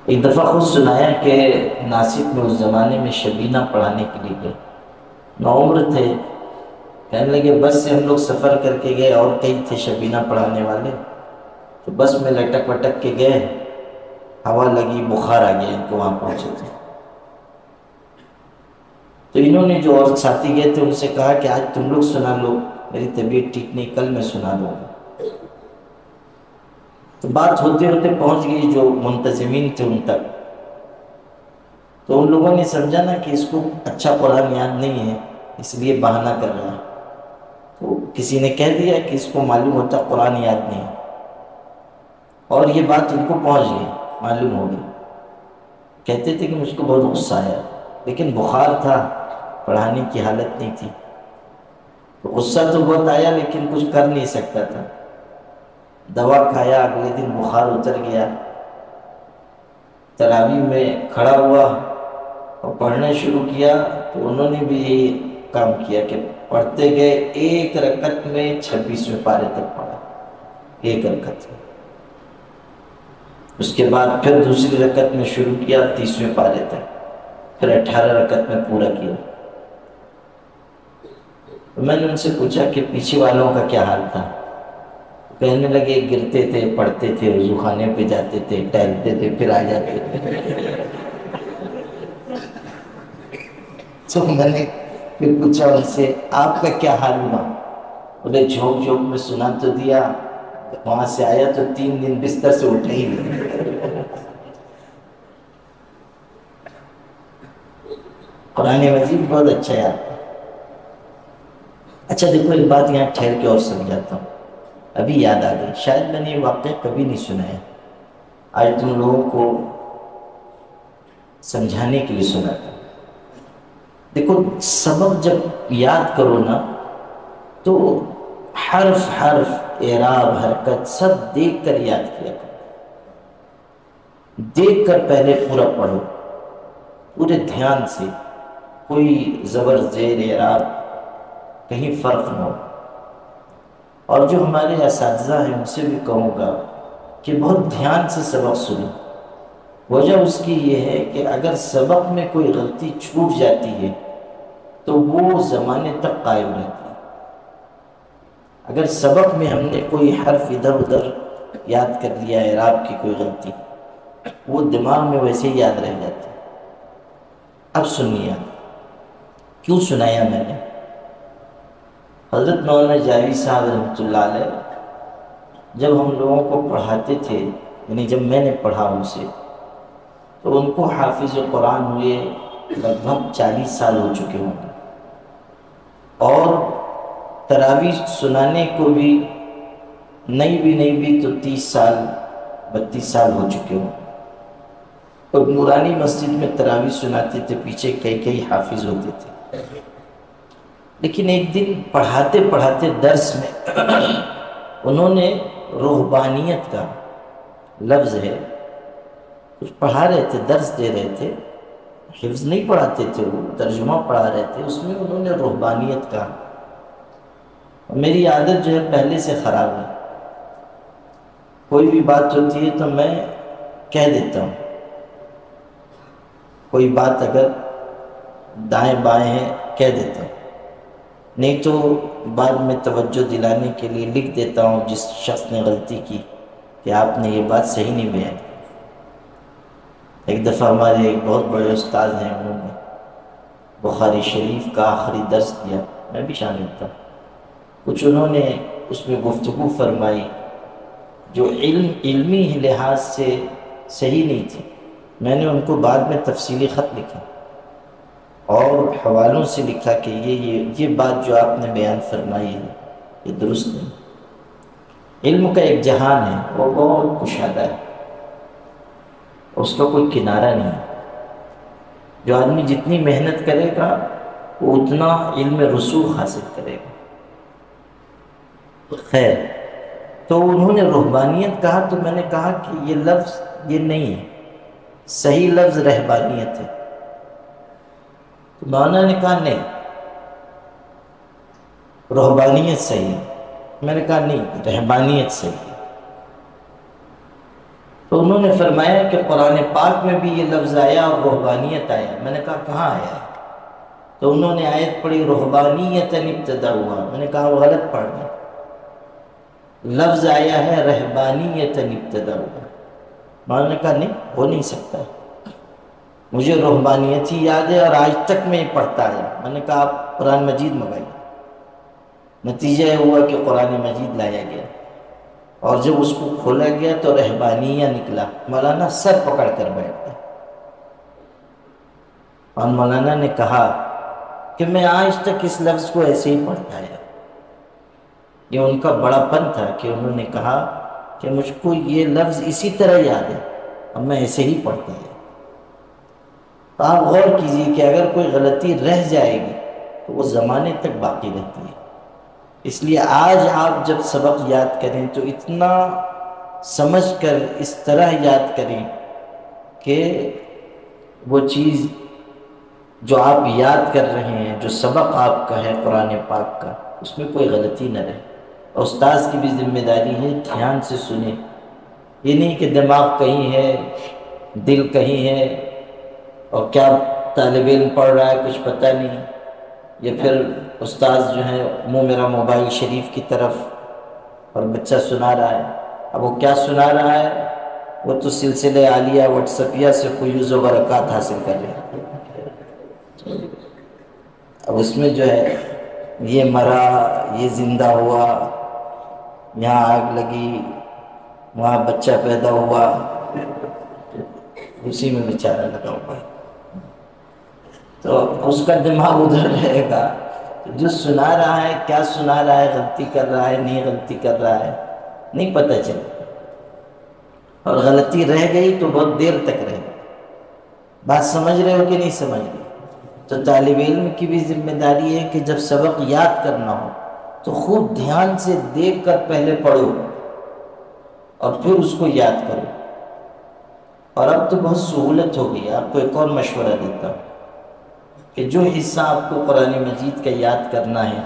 ایک دفعہ خود سنایا کہ ناسک میں اس زمانے میں شبینہ پڑھانے کے لیے گئے، نوعمر تھے، کہنے لگے بس سے ہم لوگ سفر کر کے گئے، اور کئی تھے شبینہ پڑھانے والے، تو بس میں لٹک وٹک کے گئے، ہوا لگی، بخار آ گیا ان کو وہاں پہنچے تھے، تو انہوں نے جو اور ساتھی گئے تھے ان سے کہا کہ آج تم لوگ سنا لو، میری طبیعت ٹھیک نہیں، کل میں سنا دوں گا۔ تو بات ہوتے ہوتے پہنچ گئی جو منتظمین تھے ان تک، تو ان لوگوں نے سمجھا نا کہ اس کو اچھا قرآن یاد نہیں ہے، اس لیے بہانہ کر رہا ہے، تو کسی نے کہہ دیا کہ اس کو معلوم ہوتا قرآن یاد نہیں، اور یہ بات ان کو پہنچ گئی، معلوم ہو گئی۔ کہتے تھے کہ مجھ کو بہت غصہ آیا، لیکن بخار تھا، پڑھانے کی حالت نہیں تھی، تو غصہ تو بہت آیا لیکن کچھ کر نہیں سکتا تھا۔ دوا کھایا، اگلے دن بخار اتر گیا، تراویح میں کھڑا ہوا اور پڑھنا شروع کیا، تو انہوں نے بھی یہی کام کیا کہ پڑھتے گئے، ایک رکعت میں 26ویں پارے تک پڑھا، ایک رکعت میں۔ اس کے بعد پھر دوسری رکعت میں شروع کیا 30ویں پارے تک، پھر 18 رکعت میں پورا کیا۔ تو میں نے ان سے پوچھا کہ پیچھے والوں کا کیا حال تھا؟ کہنے لگے گرتے تھے، پڑھتے تھے، وضو خانے پہ جاتے تھے، ٹہلتے تھے، پھر آ جاتے تھے۔ تو میں نے پھر پوچھا ان سے آپ کا کیا حال ہوا؟ بولے جھونک جھونک میں سنا تو دیا، وہاں سے آیا تو 3 دن بستر سے اٹھا ہی نہیں۔ قرآن مجید بہت اچھا ہے آپ کا۔ اچھا دیکھو ایک بات یہاں ٹھہر کے اور سمجھاتا ہوں، ابھی یاد آ گئی، شاید میں نے یہ واقعہ کبھی نہیں سنایا، آج تم لوگوں کو سمجھانے کے لیے سنا تھا۔ دیکھو سبق جب یاد کرو نا تو حرف حرف اعراب حرکت سب دیکھ کر یاد کیا کرو، دیکھ کر پہلے پورا پڑھو پورے دھیان سے، کوئی زبر زیر اعراب کہیں فرق نہ ہو۔ اور جو ہمارے اساتذہ ہیں ان سے بھی کہوں گا کہ بہت دھیان سے سبق سنو، وجہ اس کی یہ ہے کہ اگر سبق میں کوئی غلطی چھوٹ جاتی ہے تو وہ زمانے تک قائم رہتی ہے۔ اگر سبق میں ہم نے کوئی حرف ادھر ادھر یاد کر لیا، اعراب کی کوئی غلطی، وہ دماغ میں ویسے ہی یاد رہ جاتی ہے۔ اب سنیے کیوں سنایا میں نے۔ حضرت مولانا جاوید صاحب رحمۃ اللہ علیہ جب ہم لوگوں کو پڑھاتے تھے، یعنی جب میں نے پڑھا ان سے، تو ان کو حافظ قرآن ہوئے لگ بھگ 40 سال ہو چکے ہوں گے، اور تراویح سنانے کو بھی نہیں بھی تو 30 سال 32 سال ہو چکے ہوں۔ اور نورانی مسجد میں تراویح سناتے تھے، پیچھے کئی حافظ ہوتے تھے۔ لیکن ایک دن پڑھاتے پڑھاتے درس میں انہوں نے رہبانیت کا لفظ ہے، کچھ پڑھا رہے تھے، درس دے رہے تھے، حفظ نہیں پڑھاتے تھے، وہ ترجمہ پڑھا رہے تھے، اس میں انہوں نے رہبانیت کہا۔ میری عادت جو ہے پہلے سے خراب ہے، کوئی بھی بات ہوتی ہے تو میں کہہ دیتا ہوں، کوئی بات اگر دائیں بائیں ہے کہہ دیتا ہوں، نہیں تو بعد میں توجہ دلانے کے لیے لکھ دیتا ہوں جس شخص نے غلطی کی کہ آپ نے یہ بات صحیح نہیں بیان کی۔ ایک دفعہ ہمارے ایک بہت بڑے استاد ہیں، انہوں نے بخاری شریف کا آخری درس دیا، میں بھی شامل تھا، کچھ انہوں نے اس میں گفتگو فرمائی جو علمی لحاظ سے صحیح نہیں تھی۔ میں نے ان کو بعد میں تفصیلی خط لکھا اور حوالوں سے لکھا کہ یہ بات جو آپ نے بیان فرمائی ہے یہ درست نہیں۔ علم کا ایک جہان ہے، وہ بہت کشادہ ہے، اس کا کوئی کنارہ نہیں ہے۔ جو آدمی جتنی محنت کرے گا وہ اتنا علم رسوخ حاصل کرے گا۔ خیر، تو انہوں نے رہبانیت کہا تو میں نے کہا کہ یہ لفظ یہ نہیں ہے، صحیح لفظ رہبانیت ہے۔ تو مولانا نے کہا نہیں، رہبانیت صحیح ہے۔ میں نے کہا نہیں، رہبانیت صحیح ہے۔ تو انہوں نے فرمایا کہ قرآن پاک میں بھی یہ لفظ آیا اور رہبانیت آیا۔ میں نے کہا کہاں آیا ہے؟ تو انہوں نے آیت پڑھی رہبانیت ابتدا ہوا۔ میں نے کہا وہ غلط پڑھ گئے، لفظ آیا ہے رہبانیت ابتدا ہوا۔ میں نے کہا نہیں، ہو نہیں سکتا، مجھے رہبانیت ہی یاد ہے اور آج تک میں یہ پڑھتا ہے۔ میں نے کہا آپ قرآن مجید منگائیے۔ نتیجہ یہ ہوا کہ قرآن مجید لایا گیا اور جب اس کو کھولا گیا تو رہبانیہ نکلا۔ مولانا سر پکڑ کر بیٹھ گئے اور مولانا نے کہا کہ میں آج تک اس لفظ کو ایسے ہی پڑھتا ہے۔ یہ ان کا بڑا پن تھا کہ انہوں نے کہا کہ مجھ کو یہ لفظ اسی طرح یاد ہے اور میں ایسے ہی پڑھتا ہے۔ تو آپ غور کیجئے کہ اگر کوئی غلطی رہ جائے گی تو وہ زمانے تک باقی رہتی ہے۔ اس لیے آج آپ جب سبق یاد کریں تو اتنا سمجھ کر اس طرح یاد کریں کہ وہ چیز جو آپ یاد کر رہے ہیں، جو سبق آپ کا ہے قرآن پاک کا، اس میں کوئی غلطی نہ رہے۔ اور استاذ کی بھی ذمہ داری ہے دھیان سے سنیں، یہ نہیں کہ دماغ کہیں ہے دل کہیں ہے اور کیا طالب علم پڑھ رہا ہے کچھ پتہ نہیں، یا پھر استاذ جو ہے منہ میرا موبائل شریف کی طرف اور بچہ سنا رہا ہے۔ اب وہ کیا سنا رہا ہے؟ وہ تو سلسلہ عالیہ واٹسپیہ سے فیوز و برکات حاصل کر رہے ہیں۔ اب اس میں جو ہے یہ مرا، یہ زندہ ہوا، یہاں آگ لگی، وہاں بچہ پیدا ہوا، اسی میں بیچارہ لگا ہوا ہے، تو اس کا دماغ ادھر رہے گا۔ جو سنا رہا ہے کیا سنا رہا ہے، غلطی کر رہا ہے نہیں غلطی کر رہا ہے نہیں پتہ چلے، اور غلطی رہ گئی تو بہت دیر تک رہے گی۔ بات سمجھ رہے ہو کہ نہیں سمجھ رہے؟ تو طالب علم کی بھی ذمہ داری ہے کہ جب سبق یاد کرنا ہو تو خوب دھیان سے دیکھ کر پہلے پڑھو اور پھر اس کو یاد کرو۔ اور اب تو بہت سہولت ہو گئی، آپ کو ایک اور مشورہ دیتا ہوں کہ جو حصہ آپ کو قرآن مجید کا یاد کرنا ہے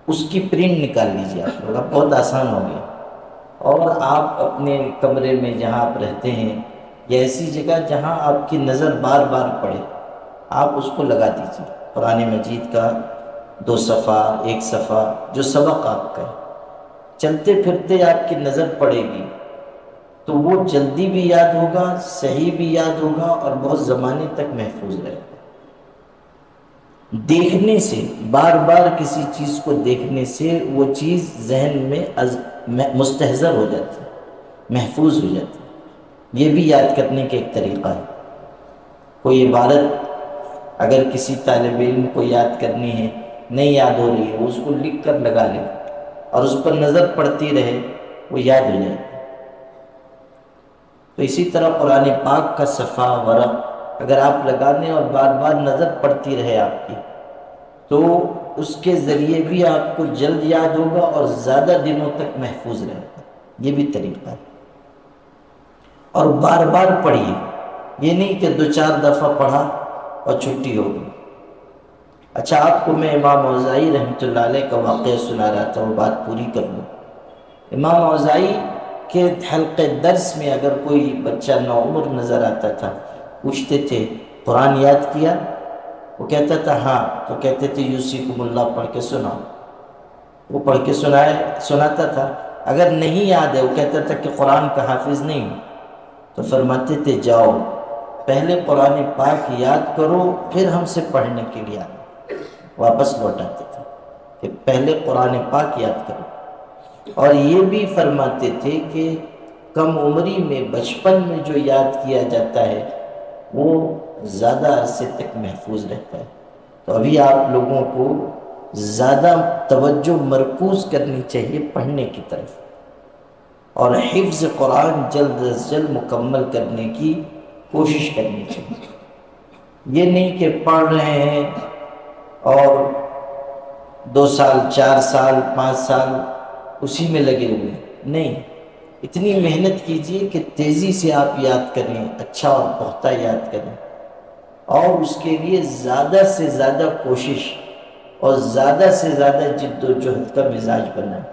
اس کی پرنٹ نکال لیجیے آپ لوگ، اب بہت آسان ہو گیا، اور آپ اپنے کمرے میں جہاں آپ رہتے ہیں یا ایسی جگہ جہاں آپ کی نظر بار بار پڑے، آپ اس کو لگا دیجیے، قرآن مجید کا 2 صفحہ 1 صفحہ جو سبق آپ کا ہے، چلتے پھرتے آپ کی نظر پڑے گی تو وہ جلدی بھی یاد ہوگا، صحیح بھی یاد ہوگا، اور بہت زمانے تک محفوظ رہے گا۔ دیکھنے سے، بار بار کسی چیز کو دیکھنے سے وہ چیز ذہن میں مستحضر ہو جاتی ہے، محفوظ ہو جاتی ہے۔ یہ بھی یاد کرنے کا ایک طریقہ ہے۔ کوئی عبارت اگر کسی طالب علم کو یاد کرنی ہے، نہیں یاد ہو رہی ہے، وہ اس کو لکھ کر لگا لے اور اس پر نظر پڑتی رہے، وہ یاد ہو جائے۔ تو اسی طرح قرآن پاک کا صفحہ ورق اگر آپ لگا دیں اور بار بار نظر پڑتی رہے آپ کی، تو اس کے ذریعے بھی آپ کو جلد یاد ہوگا اور زیادہ دنوں تک محفوظ رہے گا۔ یہ بھی طریقہ ہے۔ اور بار بار پڑھیے، یہ نہیں کہ 2-4 دفعہ پڑھا اور چھٹی ہو گئی۔ اچھا، آپ کو میں امام اوزاعی رحمۃ اللہ علیہ کا واقعہ سنا رہا تھا، وہ بات پوری کر لوں۔ امام اوزاعی کے حلقے درس میں اگر کوئی بچہ نوعمر نظر آتا تھا، پوچھتے تھے قرآن یاد کیا؟ وہ کہتا تھا ہاں، تو کہتے تھے یوسیکم اللہ پڑھ کے سناؤ۔ وہ پڑھ کے سناتا تھا۔ اگر نہیں یاد ہے، وہ کہتا تھا کہ قرآن کا حافظ نہیں ہوں، تو فرماتے تھے جاؤ پہلے قرآن پاک یاد کرو پھر ہم سے پڑھنے کے لیے آنا۔ واپس لوٹاتے تھے کہ پہلے قرآن پاک یاد کرو۔ اور یہ بھی فرماتے تھے کہ کم عمری میں، بچپن میں جو یاد کیا جاتا ہے وہ زیادہ عرصے تک محفوظ رہتا ہے۔ تو ابھی آپ لوگوں کو زیادہ توجہ مرکوز کرنی چاہیے پڑھنے کی طرف، اور حفظ قرآن جلد از جلد مکمل کرنے کی کوشش کرنی چاہیے۔ یہ نہیں کہ پڑھ رہے ہیں اور 2 سال 4 سال 5 سال اسی میں لگے ہوئے، نہیں، اتنی محنت کیجیے کہ تیزی سے آپ یاد کریں، اچھا اور پختہ یاد کریں، اور اس کے لیے زیادہ سے زیادہ کوشش اور زیادہ سے زیادہ جد و جہد کا مزاج بنائیں۔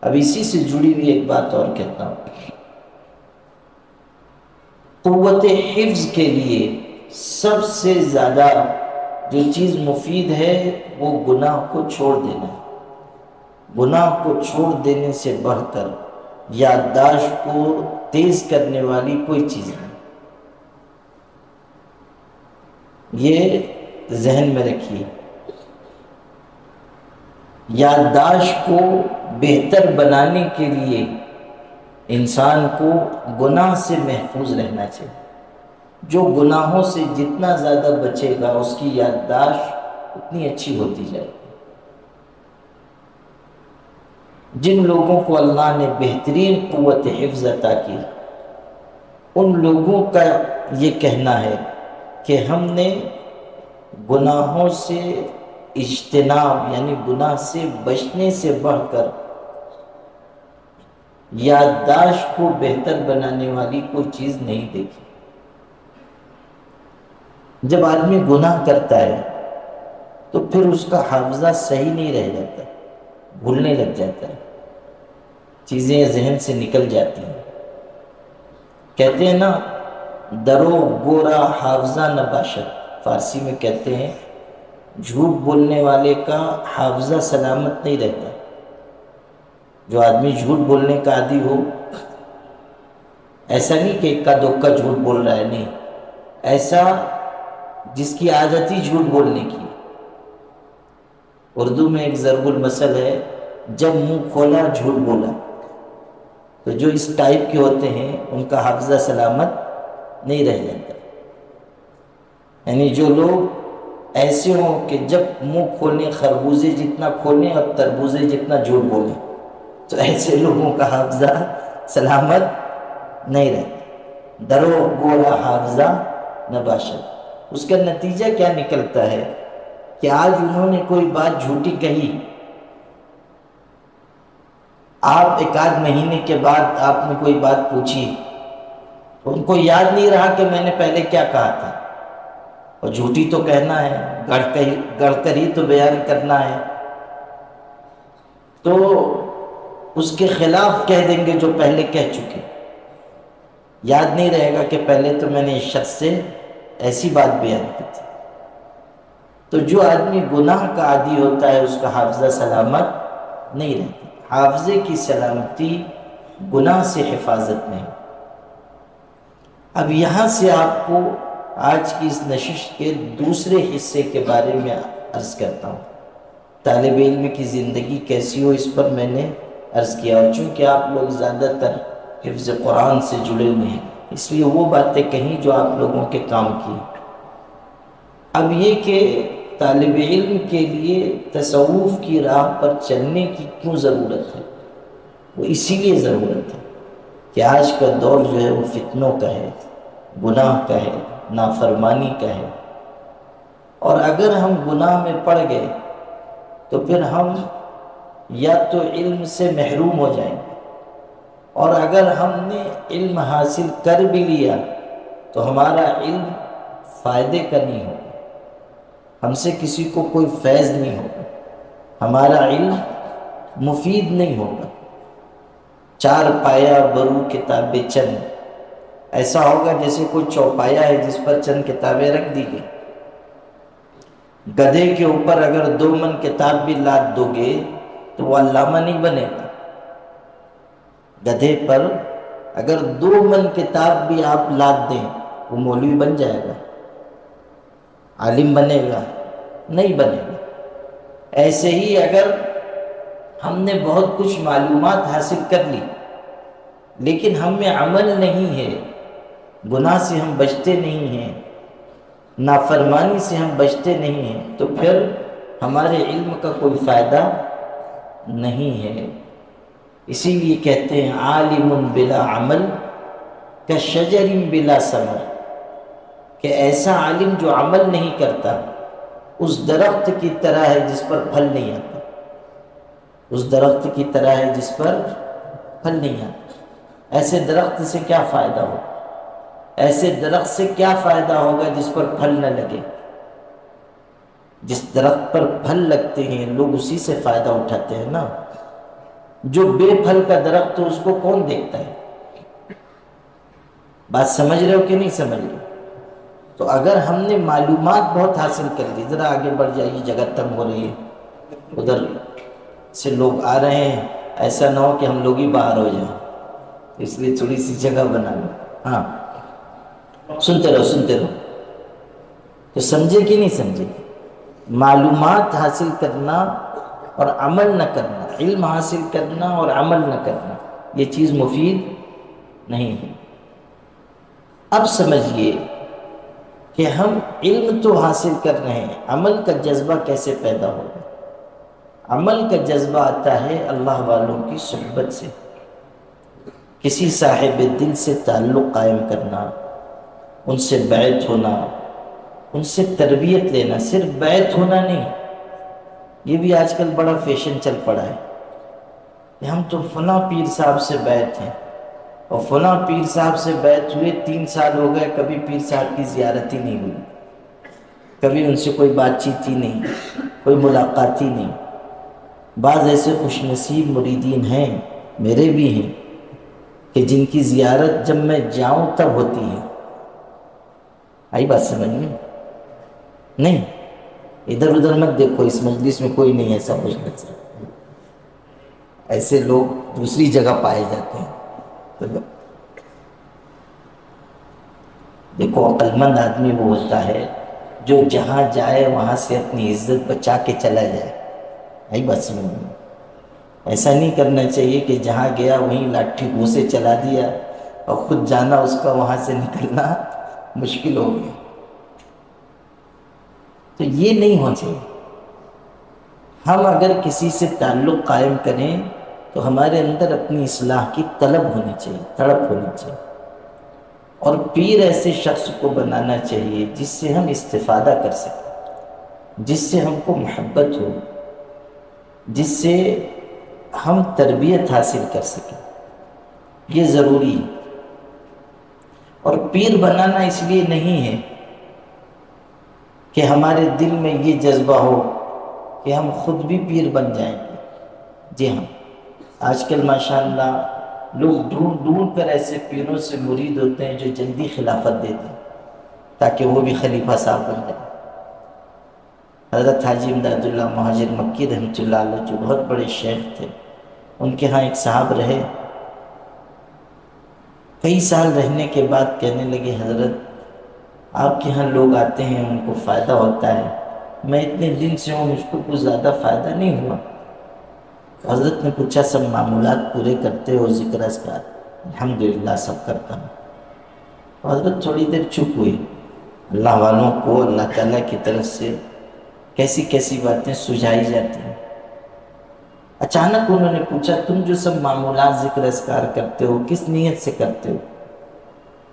اب اسی سے جڑی ہوئی ایک بات اور کہتا ہوں، قوت حفظ کے لیے سب سے زیادہ جو چیز مفید ہے وہ گناہ کو چھوڑ دینا ہے۔ گناہ کو چھوڑ دینے سے بڑھ کر یادداشت کو تیز کرنے والی کوئی چیز نہیں۔ یہ ذہن میں رکھیے، یادداشت کو بہتر بنانے کے لیے انسان کو گناہ سے محفوظ رہنا چاہیے۔ جو گناہوں سے جتنا زیادہ بچے گا اس کی یادداشت اتنی اچھی ہوتی جائے گی۔ جن لوگوں کو اللہ نے بہترین قوت حفظ عطا کی، ان لوگوں کا یہ کہنا ہے کہ ہم نے گناہوں سے اجتناب یعنی گناہ سے بچنے سے بڑھ کر یادداشت کو بہتر بنانے والی کوئی چیز نہیں دیکھی۔ جب آدمی گناہ کرتا ہے تو پھر اس کا حافظہ صحیح نہیں رہ جاتا، بھولنے لگ جاتا ہے، چیزیں ذہن سے نکل جاتی ہیں۔ کہتے ہیں نا، درو گورا حافظہ نباشت، فارسی میں کہتے ہیں جھوٹ بولنے والے کا حافظہ سلامت نہیں رہتا۔ جو آدمی جھوٹ بولنے کا عادی ہو، ایسا نہیں کہ اکا دکا جھوٹ بول رہا ہے، نہیں، ایسا جس کی عادت ہی جھوٹ بولنے کی، اردو میں ایک ضرب المثل ہے، جب منہ کھولا جھوٹ بولا۔ تو جو اس ٹائپ کے ہوتے ہیں ان کا حافظہ سلامت نہیں رہ جاتا، یعنی جو لوگ ایسے ہوں کہ جب منہ کھولیں خربوزے جتنا کھولیں اور تربوزے جتنا جھوٹ بولیں، تو ایسے لوگوں کا حافظہ سلامت نہیں رہتا۔ درو گولا حافظہ نباشد، اس کا نتیجہ کیا نکلتا ہے کہ آج انہوں نے کوئی بات جھوٹی کہی، آپ ایک آدھ مہینے کے بعد آپ نے کوئی بات پوچھی، تو ان کو یاد نہیں رہا کہ میں نے پہلے کیا کہا تھا، اور جھوٹی تو کہنا ہے، گڑھ کر ہی تو بیان کرنا ہے، تو اس کے خلاف کہہ دیں گے جو پہلے کہہ چکے۔ یاد نہیں رہے گا کہ پہلے تو میں نے اس شخص سے ایسی بات بیان کی تھی۔ تو جو آدمی گناہ کا عادی ہوتا ہے اس کا حافظہ سلامت نہیں رہتا۔ حافظے کی سلامتی گناہ سے حفاظت نہیں۔ اب یہاں سے آپ کو آج کی اس نشست کے دوسرے حصے کے بارے میں عرض کرتا ہوں۔ طالب علم کی زندگی کیسی ہو اس پر میں نے عرض کیا، اور چونکہ آپ لوگ زیادہ تر حفظ قرآن سے جڑے ہوئے ہیں اس لیے وہ باتیں کہیں جو آپ لوگوں کے کام کی۔ اب یہ کہ طالب علم کے لیے تصوف کی راہ پر چلنے کی کیوں ضرورت ہے؟ وہ اسی لیے ضرورت ہے کہ آج کا دور جو ہے وہ فتنوں کا ہے، گناہ کا ہے، نافرمانی کا ہے، اور اگر ہم گناہ میں پڑ گئے تو پھر ہم یا تو علم سے محروم ہو جائیں گے، اور اگر ہم نے علم حاصل کر بھی لیا تو ہمارا علم فائدے کا نہیں ہوگا، ہم سے کسی کو کوئی فیض نہیں ہوگا، ہمارا علم مفید نہیں ہوگا۔ چار پایا برو کتابیں چند، ایسا ہوگا جیسے کوئی چوپایا ہے جس پر چند کتابیں رکھ دی گئی۔ گدھے کے اوپر اگر 2 من کتاب بھی لاد دو گے تو وہ علامہ نہیں بنے گا۔ گدھے پر اگر 2 من کتاب بھی آپ لاد دیں وہ مولوی بن جائے گا، عالم بنے گا؟ نہیں بنے گا۔ ایسے ہی اگر ہم نے بہت کچھ معلومات حاصل کر لی لیکن ہم میں عمل نہیں ہے، گناہ سے ہم بچتے نہیں ہیں، نافرمانی سے ہم بچتے نہیں ہیں، تو پھر ہمارے علم کا کوئی فائدہ نہیں ہے۔ اسی لیے کہتے ہیں عالم بلا عمل کشجر بلا ثمر، کہ ایسا عالم جو عمل نہیں کرتا اس درخت کی طرح ہے جس پر پھل نہیں آتا، اس درخت کی طرح ہے جس پر پھل نہیں آتا۔ ایسے درخت سے کیا فائدہ ہو؟ ایسے درخت سے کیا فائدہ ہوگا جس پر پھل نہ لگے؟ جس درخت پر پھل لگتے ہیں لوگ اسی سے فائدہ اٹھاتے ہیں نا۔ جو بے پھل کا درخت ہو اس کو کون دیکھتا ہے؟ بات سمجھ رہے ہو کہ نہیں سمجھ رہے؟ تو اگر ہم نے معلومات بہت حاصل کر لی، ذرا آگے بڑھ جائیے، جگہ تنگ ہو رہی ہے، ادھر سے لوگ آ رہے ہیں، ایسا نہ ہو کہ ہم لوگ ہی باہر ہو جائیں، اس لیے تھوڑی سی جگہ بنا لو۔ ہاں سنتے رہو۔ تو سمجھے کہ نہیں سمجھے؟ معلومات حاصل کرنا اور عمل نہ کرنا، علم حاصل کرنا اور عمل نہ کرنا، یہ چیز مفید نہیں ہے۔ اب سمجھیے کہ ہم علم تو حاصل کر رہے ہیں، عمل کا جذبہ کیسے پیدا ہوگا؟ عمل کا جذبہ آتا ہے اللہ والوں کی صحبت سے، کسی صاحب دل سے تعلق قائم کرنا، ان سے بیعت ہونا، ان سے تربیت لینا۔ صرف بیعت ہونا نہیں، یہ بھی آج کل بڑا فیشن چل پڑا ہے کہ ہم تو فلاں پیر صاحب سے بیعت ہیں، اور فلاں پیر صاحب سے بیعت ہوئے 3 سال ہو گئے، کبھی پیر صاحب کی زیارت ہی نہیں ہوئی، کبھی ان سے کوئی بات چیت ہی نہیں، کوئی ملاقات ہی نہیں۔ بعض ایسے خوش نصیب مریدین ہیں، میرے بھی ہیں، کہ جن کی زیارت جب میں جاؤں تب ہوتی ہے۔ آئی بات سمجھ میں؟ نہیں، ادھر ادھر مت دیکھو، اس مجلس میں کوئی نہیں ایسا خوش نصیب، ایسے لوگ دوسری جگہ پائے جاتے ہیں۔ تو دیکھو عقل مند آدمی وہ ہوتا ہے جو جہاں جائے وہاں سے اپنی عزت بچا کے چلا جائے، آئی بات سمجھ میں؟ ایسا نہیں کرنا چاہیے کہ جہاں گیا وہیں لاٹھی گھوسے چلا دیا اور خود جانا اس کا وہاں سے نکلنا مشکل ہو گیا. تو یہ نہیں ہونا چاہیے. ہم اگر کسی سے تعلق قائم کریں تو ہمارے اندر اپنی اصلاح کی طلب ہونی چاہیے، تڑپ ہونی چاہیے. اور پیر ایسے شخص کو بنانا چاہیے جس سے ہم استفادہ کر سکیں، جس سے ہم کو محبت ہو، جس سے ہم تربیت حاصل کر سکیں. یہ ضروری ہے. اور پیر بنانا اس لیے نہیں ہے کہ ہمارے دل میں یہ جذبہ ہو کہ ہم خود بھی پیر بن جائیں گے. جی ہاں، آج کل ماشاءاللہ لوگ ڈھونڈ ڈھونڈ کر ایسے پیروں سے مرید ہوتے ہیں جو جلدی خلافت دیتے ہیں تاکہ وہ بھی خلیفہ صاحب بن جائیں. حضرت حاجی امداد اللہ مہاجر مکی رحمۃ اللہ علیہ جو بہت بڑے شیخ تھے، ان کے ہاں ایک صاحب رہے. کئی سال رہنے کے بعد کہنے لگے حضرت آپ کے ہاں لوگ آتے ہیں ان کو فائدہ ہوتا ہے، میں اتنے دن سے ہوں مجھ کو کچھ زیادہ فائدہ نہیں ہوا. حضرت نے پوچھا سب معمولات پورے کرتے ہو؟ ذکر اذکار؟ الحمدللہ سب کرتا ہوں. حضرت تھوڑی دیر چپ ہوئی. اللہ والوں کو اللہ تعالیٰ کی طرف سے کیسی کیسی باتیں سجھائی جاتی ہیں. اچانک انہوں نے پوچھا تم جو سب معمولات ذکر اذکار کرتے ہو کس نیت سے کرتے ہو؟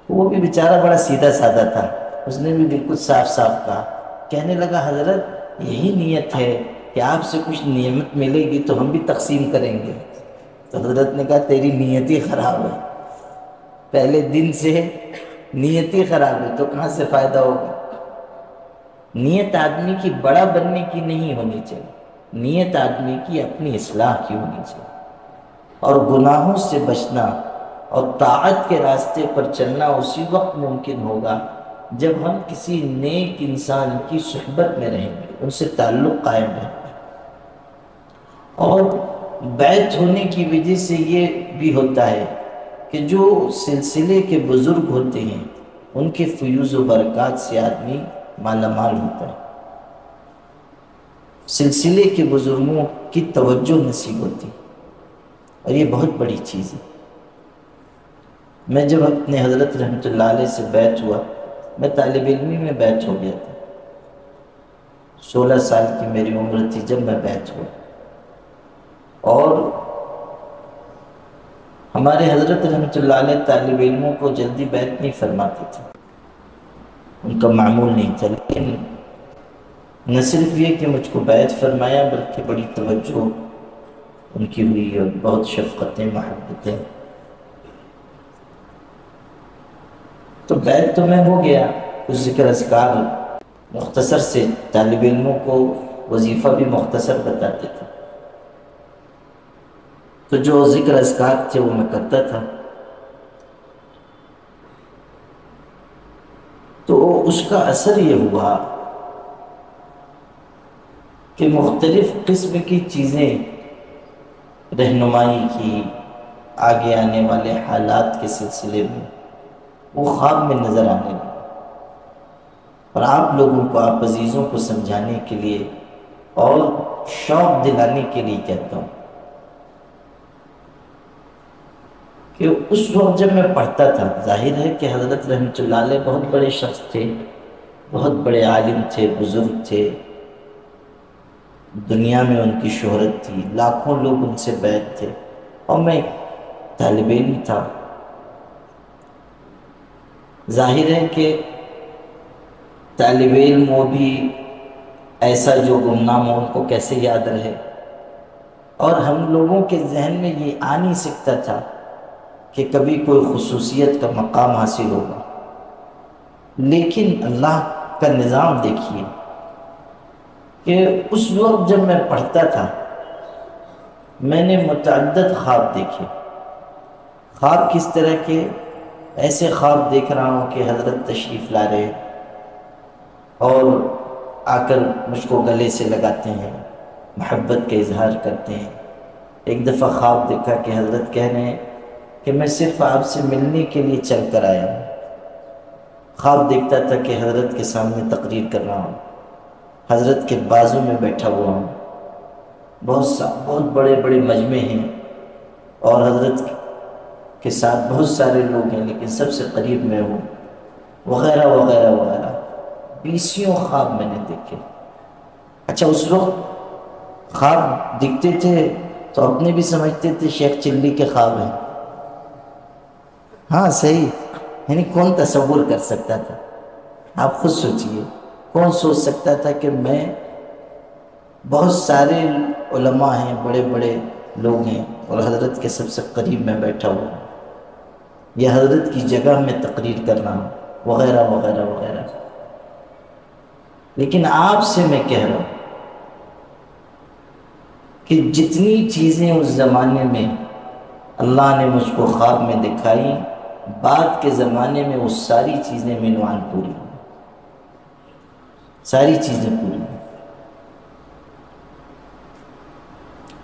وہ بھی بیچارہ بڑا سیدھا سادہ تھا، اس نے بھی بالکل صاف صاف کہا. کہنے لگا حضرت یہی نیت ہے کہ آپ سے کچھ نعمت ملے گی تو ہم بھی تقسیم کریں گے. تو حضرت نے کہا تیری نیت ہی خراب ہے، پہلے دن سے نیت ہی خراب ہے تو کہاں سے فائدہ ہوگا. نیت آدمی کی بڑا بننے کی نہیں ہونی چاہیے، نیت آدمی کی اپنی اصلاح کی ہونی چاہیے. اور گناہوں سے بچنا اور طاعت کے راستے پر چلنا اسی وقت ممکن ہوگا جب ہم کسی نیک انسان کی صحبت میں رہیں گے، ان سے تعلق قائم رہیں گے. اور بیعت ہونے کی وجہ سے یہ بھی ہوتا ہے کہ جو سلسلے کے بزرگ ہوتے ہیں ان کے فیوز و برکات سے آدمی مالا مال ہوتا ہے. سلسلے کے بزرگوں کی توجہ نصیب ہوتی ہے اور یہ بہت بڑی چیز ہے. میں جب اپنے حضرت رحمۃ اللہ علیہ سے بیعت ہوا، میں طالب علمی میں بیعت ہو گیا تھا. 16 سال کی میری عمر تھی جب میں بیعت ہوا. اور ہمارے حضرت رحمۃ اللہ علیہ طالب علموں کو جلدی بیعت نہیں فرماتے تھے، ان کا معمول نہیں تھا. لیکن نہ صرف یہ کہ مجھ کو بیعت فرمایا بلکہ بڑی توجہ ان کی ہوئی اور بہت شفقتیں محبتیں. تو بیعت تو میں ہو گیا. کچھ ذکر اذکار مختصر سے طالب علموں کو وظیفہ بھی مختصر بتاتے تھے، تو جو ذکر اذکار تھے وہ میں کرتا تھا. تو اس کا اثر یہ ہوا کہ مختلف قسم کی چیزیں رہنمائی کی آگے آنے والے حالات کے سلسلے میں وہ خواب میں نظر آنے لگے. اور آپ لوگوں کو، آپ عزیزوں کو سمجھانے کے لیے اور شوق دلانے کے لیے کہتا ہوں کہ اس وقت جب میں پڑھتا تھا، ظاہر ہے کہ حضرت رحمۃ اللہ علیہ بہت بڑے شخص تھے، بہت بڑے عالم تھے، بزرگ تھے، دنیا میں ان کی شہرت تھی، لاکھوں لوگ ان سے بیعت تھے، اور میں ایک طالب علم تھا. ظاہر ہے کہ طالب علم وہ بھی ایسا جو گمنام ہو ان کو کیسے یاد رہے. اور ہم لوگوں کے ذہن میں یہ آ نہیں سکتا تھا کہ کبھی کوئی خصوصیت کا مقام حاصل ہوگا. لیکن اللہ کا نظام دیکھیے کہ اس وقت جب میں پڑھتا تھا میں نے متعدد خواب دیکھے. خواب کس طرح کے؟ ایسے خواب دیکھ رہا ہوں کہ حضرت تشریف لا رہے اور آ کر مجھ کو گلے سے لگاتے ہیں، محبت کا اظہار کرتے ہیں. ایک دفعہ خواب دیکھا کہ حضرت کہہ رہے ہیں کہ میں صرف آپ سے ملنے کے لیے چل کر آیا ہوں. خواب دیکھتا تھا کہ حضرت کے سامنے تقریر کر رہا ہوں، حضرت کے بازو میں بیٹھا ہوا ہوں، بہت بڑے بڑے مجمع ہیں، اور حضرت کے ساتھ بہت سارے لوگ ہیں، لیکن سب سے قریب میں ہوں، وغیرہ وغیرہ وغیرہ، بیسیوں خواب میں نے دیکھے۔ اچھا، اس وقت خواب دکھتے تھے تو اپنے بھی سمجھتے تھے شیخ چلی کے خواب ہیں۔ ہاں صحیح، یعنی کون تصور کر سکتا تھا؟ آپ خود سوچئے، کون سوچ سکتا تھا کہ میں، بہت سارے علماء ہیں، بڑے بڑے لوگ ہیں، اور حضرت کے سب سے قریب میں بیٹھا ہوں، یا حضرت کی جگہ میں تقریر کرنا ہوں، وغیرہ وغیرہ وغیرہ۔ لیکن آپ سے میں کہہ رہا ہوں کہ جتنی چیزیں اس زمانے میں اللہ نے مجھ کو خواب میں دکھائی، بعد کے زمانے میں وہ ساری چیزیں منوان پوری ہوئی، ساری چیزیں پوری ہوئی۔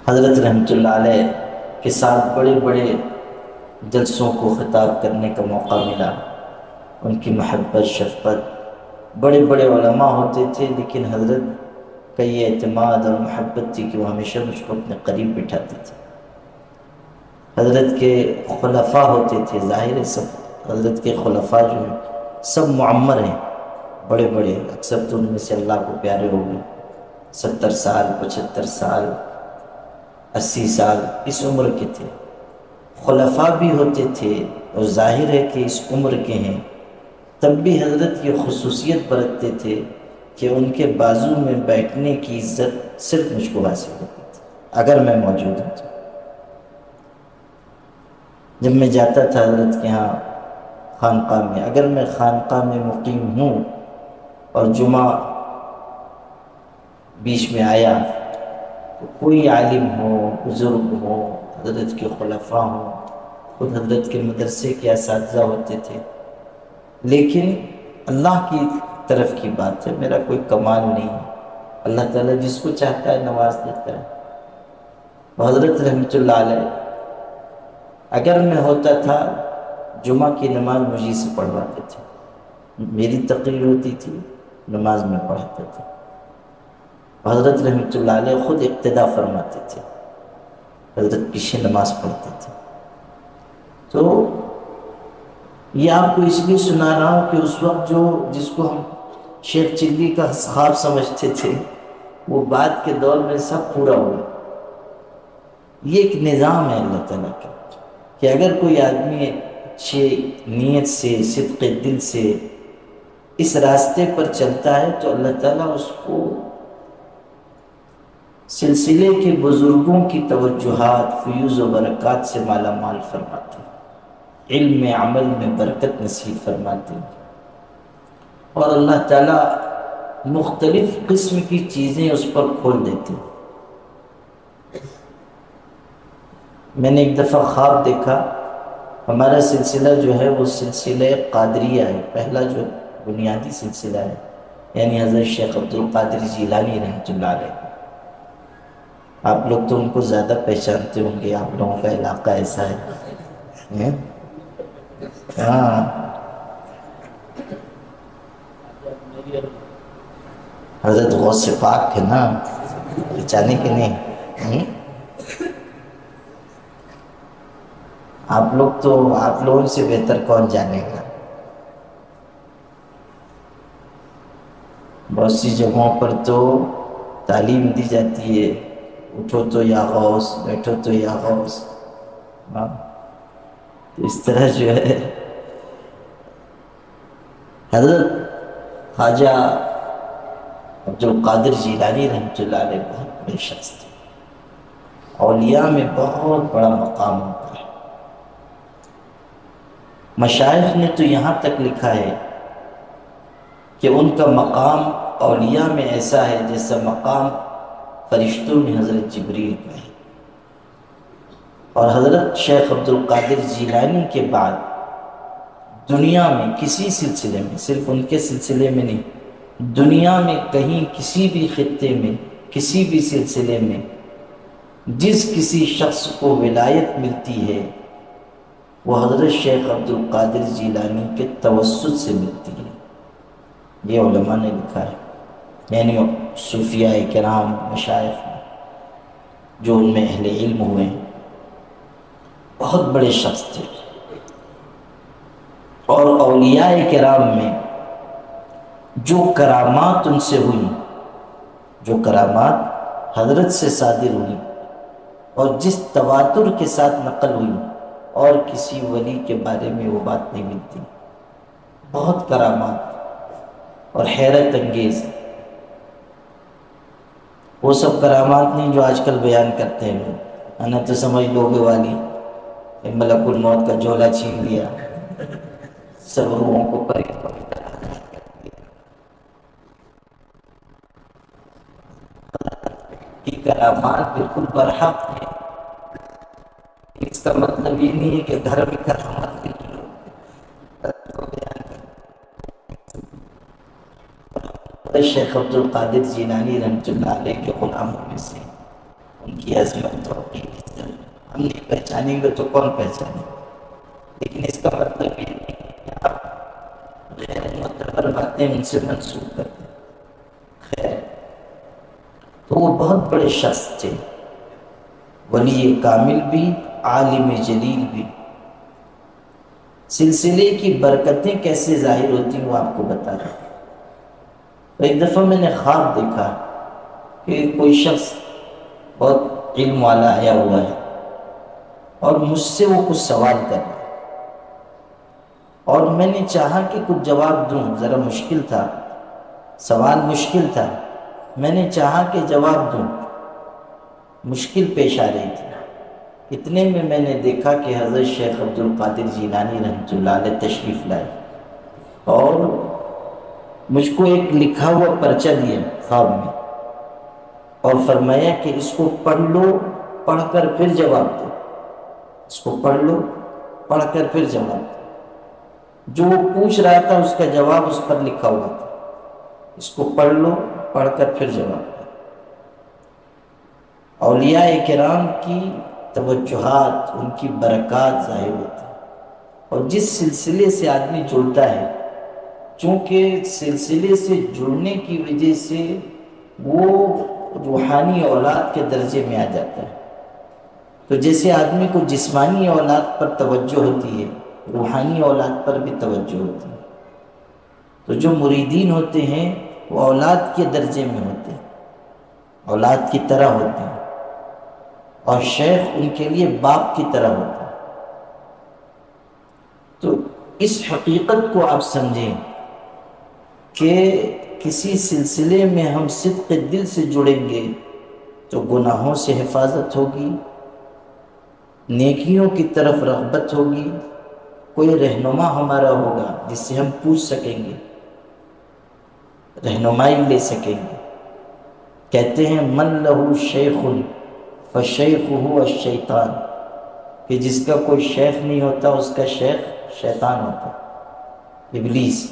حضرت رحمۃ اللہ علیہ کے ساتھ بڑے بڑے جلسوں کو خطاب کرنے کا موقع ملا، ان کی محبت، شفقت، بڑے بڑے علماء ہوتے تھے، لیکن حضرت کا یہ اعتماد اور محبت تھی کہ وہ ہمیشہ مجھ کو اپنے قریب بٹھاتے تھے۔ حضرت کے خلفاء ہوتے تھے، ظاہر ہے سب حضرت کے خلفاء جو ہیں سب معمر ہیں، بڑے بڑے، اکثر تو ان میں سے اللہ کو پیارے ہو گئے، 70 سال، 75 سال، 80 سال اس عمر کے تھے۔ خلفاء بھی ہوتے تھے، اور ظاہر ہے کہ اس عمر کے ہیں، تب بھی حضرت یہ خصوصیت برتتے تھے کہ ان کے بازو میں بیٹھنے کی عزت صرف مجھ کو حاصل ہوتی تھی اگر میں موجود ہوں تو۔ جب میں جاتا تھا حضرت کے ہاں خانقاہ میں، اگر میں خانقاہ میں مقیم ہوں اور جمعہ بیچ میں آیا تو کوئی عالم ہو، بزرگ ہو، حضرت کے خلفاء ہوں، خود حضرت کے مدرسے کے اساتذہ ہوتے تھے، لیکن اللہ کی طرف کی بات ہے، میرا کوئی کمال نہیں ہے، اللہ تعالیٰ جس کو چاہتا ہے نواز دیتا ہے۔ حضرت رحمۃ اللہ علیہ اگر میں ہوتا تھا، جمعہ کی نماز مجھے سے پڑھواتے تھے، میری تقریر ہوتی تھی، نماز میں پڑھاتا تھا۔ حضرت رحمۃ اللہ علیہ خود اقتدا فرماتے تھے، حضرت پیچھے نماز پڑھتے تھے۔ تو یہ آپ کو اس لیے سنا رہا ہوں کہ اس وقت جس کو ہم شیخ چلی کا خواب سمجھتے تھے، وہ بعد کے دور میں سب پورا ہوا۔ یہ ایک نظام ہے اللہ تعالیٰ کا کہ اگر کوئی آدمی اچھے نیت سے، صدق دل سے اس راستے پر چلتا ہے تو اللہ تعالیٰ اس کو سلسلے کے بزرگوں کی توجہات، فیوز و برکات سے مالا مال فرماتے ہیں، علم میں، عمل میں برکت نصیب فرماتے ہیں، اور اللہ تعالیٰ مختلف قسم کی چیزیں اس پر کھول دیتے ہیں۔ میں نے ایک دفعہ خواب دیکھا، ہمارا سلسلہ جو ہے وہ سلسلہ قادریہ ہے، پہلا جو بنیادی سلسلہ ہے، یعنی حضرت شیخ عبد القادر جیلانی رحمۃ اللہ علیہ۔ آپ لوگ تو ان کو زیادہ پہچانتے ہوں گے، آپ لوگوں کا علاقہ ایسا ہے۔ ہاں، حضرت غوث پاک ہے نا، پہچانے کے نہیں؟ آپ لوگوں سے بہتر کون جانے گا؟ بہت سی جگہوں پر تو تعلیم دی جاتی ہے، اٹھو تو یا غوث، بیٹھو تو یا غوث۔ ہاں، تو اس طرح جو ہے حضرت خواجہ عبد القادر جیلانی رحمۃ اللہ علیہ بہت بڑے شخص تھے، اولیاء میں بہت بڑا مقام ہوتا ہے۔ مشائخ نے تو یہاں تک لکھا ہے کہ ان کا مقام اولیاء میں ایسا ہے جیسا مقام فرشتوں میں حضرت جبریل کا ہے۔ اور حضرت شیخ عبد القادر جیلانی کے بعد دنیا میں کسی سلسلے میں، صرف ان کے سلسلے میں نہیں، دنیا میں کہیں کسی بھی خطے میں، کسی بھی سلسلے میں جس کسی شخص کو ولایت ملتی ہے وہ حضرت شیخ عبد القادر جیلانی کے توسط سے ملتی ہے، یہ علماء نے لکھا ہے، یعنی صوفیاء کرام، مشائخ۔ جو ان میں اہل علم ہوئے، بہت بڑے شخص تھے۔ اور اولیاء کرام میں جو کرامات ان سے ہوئی، جو کرامات حضرت سے صادر ہوئی اور جس تواتر کے ساتھ نقل ہوئی، اور کسی ولی کے بارے میں وہ بات نہیں ملتی۔ بہت کرامات اور حیرت انگیز، وہ سب کرامات نہیں جو آج کل بیان کرتے ہیں لوگ، انا تو سمجھ لو گے والی کہ ملک الموت کا جھولا چھین لیا، سب روحوں کو پرندوں کی طرح کی کرامات بالکل برحق ہے۔ اس کا مطلب یہ نہیں ہے کہ گھر میں کرامات کی شیخ عبد القادر جیلانی رحمۃ اللہ علیہ کے غلاموں میں سے، ان کی عظمت اور ہم نہیں پہچانیں گے تو کون پہچانے، لیکن اس کا مطلب یہ نہیں ہے کہ آپ غیر معتبر باتیں ان سے منسوخ کرتے ہیں۔ خیر، تو وہ بہت بڑے شخص تھے، ولی کامل بھی، عالم جلیل بھی۔ سلسلے کی برکتیں کیسے ظاہر ہوتی ہیں وہ آپ کو بتا رہا ہوں۔ ایک دفعہ میں نے خواب دیکھا کہ کوئی شخص بہت علم والا آیا ہوا ہے اور مجھ سے وہ کچھ سوال کر رہا ہے، اور میں نے چاہا کہ کچھ جواب دوں، ذرا مشکل تھا، سوال مشکل تھا، میں نے چاہا کہ جواب دوں، مشکل پیش آ رہی تھی۔ اتنے میں نے دیکھا کہ حضرت شیخ عبد القادر جیلانی رحمۃ اللہ علیہ تشریف لائے اور مجھ کو ایک لکھا ہوا پرچہ دیا خواب میں، اور فرمایا کہ اس کو پڑھ لو، پڑھ کر پھر جواب دو، اس کو پڑھ لو، پڑھ کر پھر جواب دو۔ جو وہ پوچھ رہا تھا اس کا جواب اس پر لکھا ہوا تھا، اس کو پڑھ لو، پڑھ کر پھر جواب دو۔ اولیاء کرام کی توجہات، ان کی برکات ظاہر ہوتی ہیں، اور جس سلسلے سے آدمی جڑتا ہے، چونکہ سلسلے سے جڑنے کی وجہ سے وہ روحانی اولاد کے درجے میں آ جاتا ہے۔ تو جیسے آدمی کو جسمانی اولاد پر توجہ ہوتی ہے، روحانی اولاد پر بھی توجہ ہوتی ہے۔ تو جو مریدین ہوتے ہیں وہ اولاد کے درجے میں ہوتے ہیں، اولاد کی طرح ہوتے ہیں، اور شیخ ان کے لیے باپ کی طرح ہوتا ہے۔ تو اس حقیقت کو آپ سمجھیں کہ کسی سلسلے میں ہم صدق دل سے جڑیں گے تو گناہوں سے حفاظت ہوگی، نیکیوں کی طرف رغبت ہوگی، کوئی رہنما ہمارا ہوگا جس سے ہم پوچھ سکیں گے، رہنمائی لے سکیں گے۔ کہتے ہیں من لہو شیخ فشیخہ الشیطان، کہ جس کا کوئی شیخ نہیں ہوتا اس کا شیخ شیطان ہوتا، ابلیس۔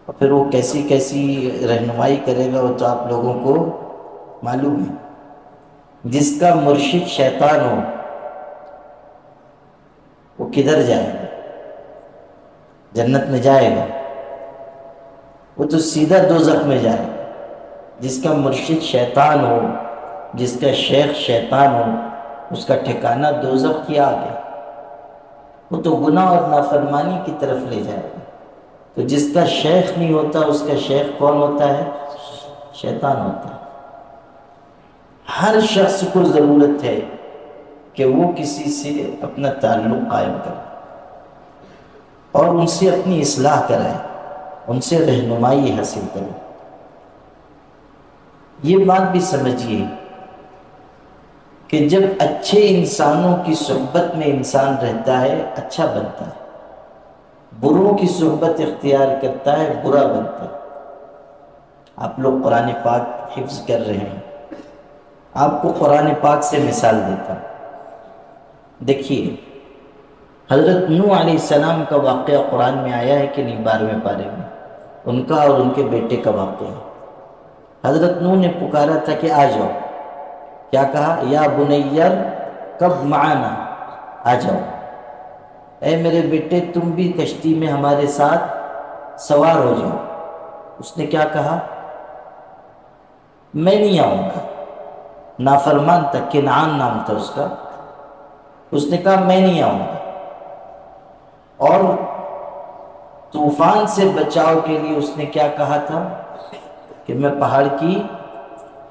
اور پھر وہ کیسی کیسی رہنمائی کرے گا وہ تو آپ لوگوں کو معلوم ہے۔ جس کا مرشد شیطان ہو وہ کدھر جائے گا؟ جنت میں جائے گا؟ وہ تو سیدھا دوزخ میں جائے گا۔ جس کا مرشد شیطان ہو، جس کا شیخ شیطان ہو، اس کا ٹھکانہ دوزخ کی آگ ہے، وہ تو گناہ اور نافرمانی کی طرف لے جائے گا۔ تو جس کا شیخ نہیں ہوتا اس کا شیخ کون ہوتا ہے؟ شیطان ہوتا ہے۔ ہر شخص کو ضرورت ہے کہ وہ کسی سے اپنا تعلق قائم کرے اور ان سے اپنی اصلاح کرائے، ان سے رہنمائی حاصل کرے۔ یہ بات بھی سمجھیے کہ جب اچھے انسانوں کی صحبت میں انسان رہتا ہے اچھا بنتا ہے، بروں کی صحبت اختیار کرتا ہے برا بنتا ہے۔ آپ لوگ قرآن پاک حفظ کر رہے ہیں، آپ کو قرآن پاک سے مثال دیتا ہوں۔ دیکھیے حضرت نوح علیہ السلام کا واقعہ قرآن میں آیا ہے کہ نہیں؟ 12ویں پارے میں ان کا اور ان کے بیٹے کا واقعہ ہے۔ حضرت نوح نے پکارا تھا کہ آ جاؤ، کیا کہا؟ یا بنیر کب معنا، آ جاؤ، اے میرے بیٹے تم بھی کشتی میں ہمارے ساتھ سوار ہو جاؤ۔ اس نے کیا کہا؟ میں نہیں آؤں گا، نافرمان تھا، کنعان نام تھا اس کا، اس نے کہا میں نہیں آؤں گا، اور طوفان سے بچاؤ کے لیے اس نے کیا کہا تھا کہ میں پہاڑ کی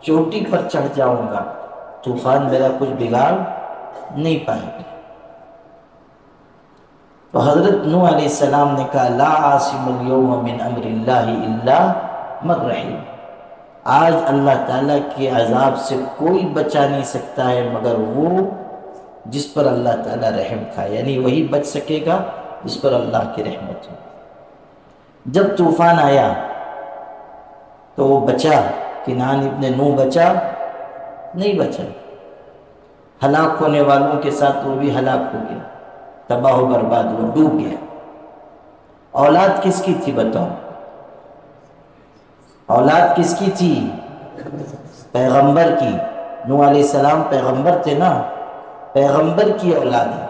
چوٹی پر چڑھ جاؤں گا، طوفان میرا کچھ بگاڑ نہیں پائے گا۔ تو حضرت نوح علیہ السلام نے کہا لا عاصم اليوم من امر اللہ الا من رحم، آج اللہ تعالیٰ کے عذاب سے کوئی بچا نہیں سکتا ہے مگر وہ جس پر اللہ تعالیٰ رحم کھائے، یعنی وہی بچ سکے گا جس پر اللہ کی رحمت ہو۔ جب طوفان آیا تو وہ بچا، کنعان ابن نوح بچا نہیں بچا، ہلاک ہونے والوں کے ساتھ وہ بھی ہلاک ہو گیا، تباہ و برباد ہوا، ڈوب گیا۔ اولاد کس کی تھی بتاؤ؟ اولاد کس کی تھی؟ پیغمبر کی۔ نوح علیہ السلام پیغمبر تھے نا، پیغمبر کی اولاد ہے،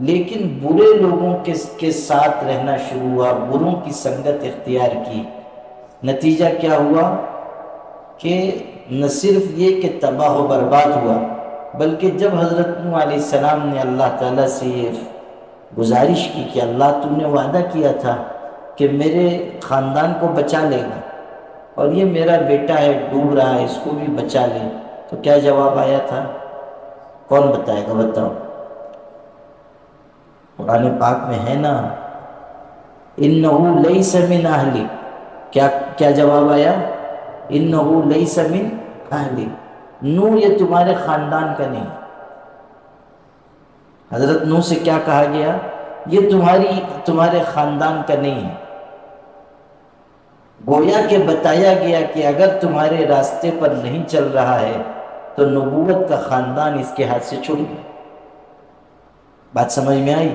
لیکن برے لوگوں کے ساتھ رہنا شروع ہوا، بروں کی سنگت اختیار کی، نتیجہ کیا ہوا کہ نہ صرف یہ کہ تباہ و برباد ہوا، بلکہ جب حضرت نوح علیہ السلام نے اللہ تعالیٰ سے یہ گزارش کی کہ اللہ تو نے وعدہ کیا تھا کہ میرے خاندان کو بچا لے گا، اور یہ میرا بیٹا ہے ڈوب رہا ہے، اس کو بھی بچا لے، تو کیا جواب آیا تھا؟ کون بتائے گا؟ بتاؤ، قرآن پاک میں ہے نا، انہو لیس من اہلی، کیا جواب آیا؟ انہو لیس من اہلی، نوح یہ تمہارے خاندان کا نہیں۔ حضرت نوح سے کیا کہا گیا؟ یہ تمہارے خاندان کا نہیں ہے، گویا کہ بتایا گیا کہ اگر تمہارے راستے پر نہیں چل رہا ہے تو نبوت کا خاندان اس کے ہاتھ سے چھوٹ گیا۔ بات سمجھ میں آئی؟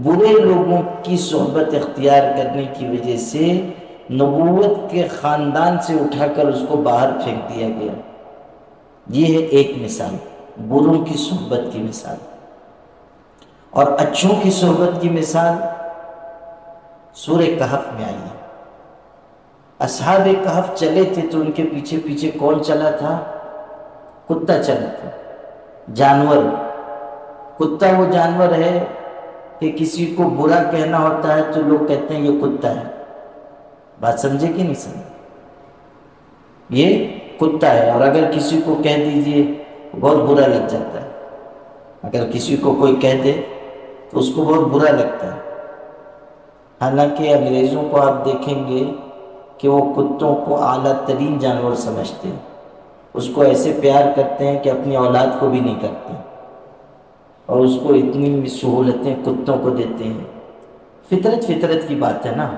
برے لوگوں کی صحبت اختیار کرنے کی وجہ سے نبوت کے خاندان سے اٹھا کر اس کو باہر پھینک دیا گیا۔ یہ ہے ایک مثال، بروں کی صحبت کی مثال۔ اور اچھوں کی صحبت کی مثال سورہ کہف میں آئی ہے۔ اصحاب کہف چلے تھے تو ان کے پیچھے پیچھے کون چلا تھا؟ کتا چلا تھا، جانور۔ کتا وہ جانور ہے کہ کسی کو برا کہنا ہوتا ہے تو لوگ کہتے ہیں یہ کتا ہے۔ بات سمجھے کہ نہیں سمجھے؟ یہ کتا ہے، اور اگر کسی کو کہہ دیجئے بہت برا لگ جاتا ہے، اگر کسی کو کوئی کہہ دے تو اس کو بہت برا لگتا ہے۔ حالانکہ انگریزوں کو آپ دیکھیں گے کہ وہ کتوں کو اعلیٰ ترین جانور سمجھتے ہیں، اس کو ایسے پیار کرتے ہیں کہ اپنی اولاد کو بھی نہیں کرتے، اور اس کو اتنی سہولتیں کتوں کو دیتے ہیں۔ فطرت کی بات ہے نا،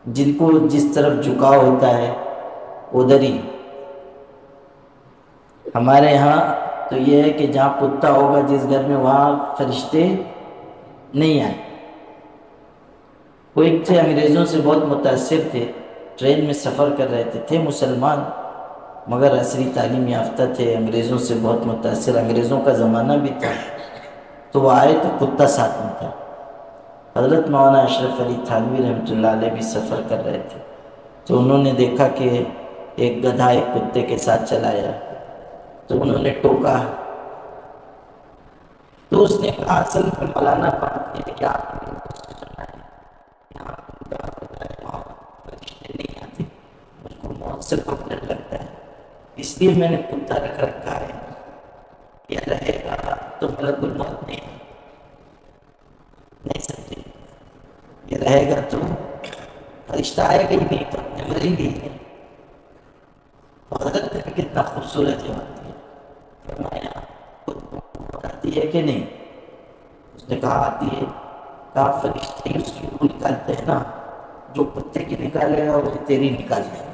جن کو جس طرف جھکاؤ ہوتا ہے ادھر ہی۔ ہمارے ہاں تو یہ ہے کہ جہاں کتا ہوگا جس گھر میں، وہاں فرشتے نہیں آئے۔ وہ ایک تھے انگریزوں سے بہت متاثر تھے، ٹرین میں سفر کر رہے تھے مسلمان مگر عصری تعلیم یافتہ تھے، انگریزوں سے بہت متاثر، انگریزوں کا زمانہ بھی تھا، تو وہ آئے تو کتا ساتھ میں تھا۔ حضرت مولانا اشرف علی تھانوی رحمۃ اللہ علیہ بھی سفر کر رہے تھے، تو انہوں نے دیکھا کہ ایک گدھا ایک کتے کے ساتھ چلایا، تو انہوں نے ٹوکا، تو اس نے کہا اصل میں مولانا بات یہ ہے کہ آپ نہیں آتے، مجھ کو موت سے بہت ڈر لگتا ہے، اس لیے میں نے کتا رکھ رکھا ہے، یہ رہے گا تو ملک الموت نہیں سمجھے، یہ رہے گا تو فرشتہ آئے گا ہی نہیں، تو اپنے مری گئی ہے۔ تو حضرت نے کتنا خوبصورت جواب دیا، فرمایا موت آتی ہے کہ نہیں؟ اس نے کہا آتی ہے۔ کہا فرشتے اس کی روح نکالتے ہیں نا، جو کتے کی نکالے گا وہ تیری نکال لے گا،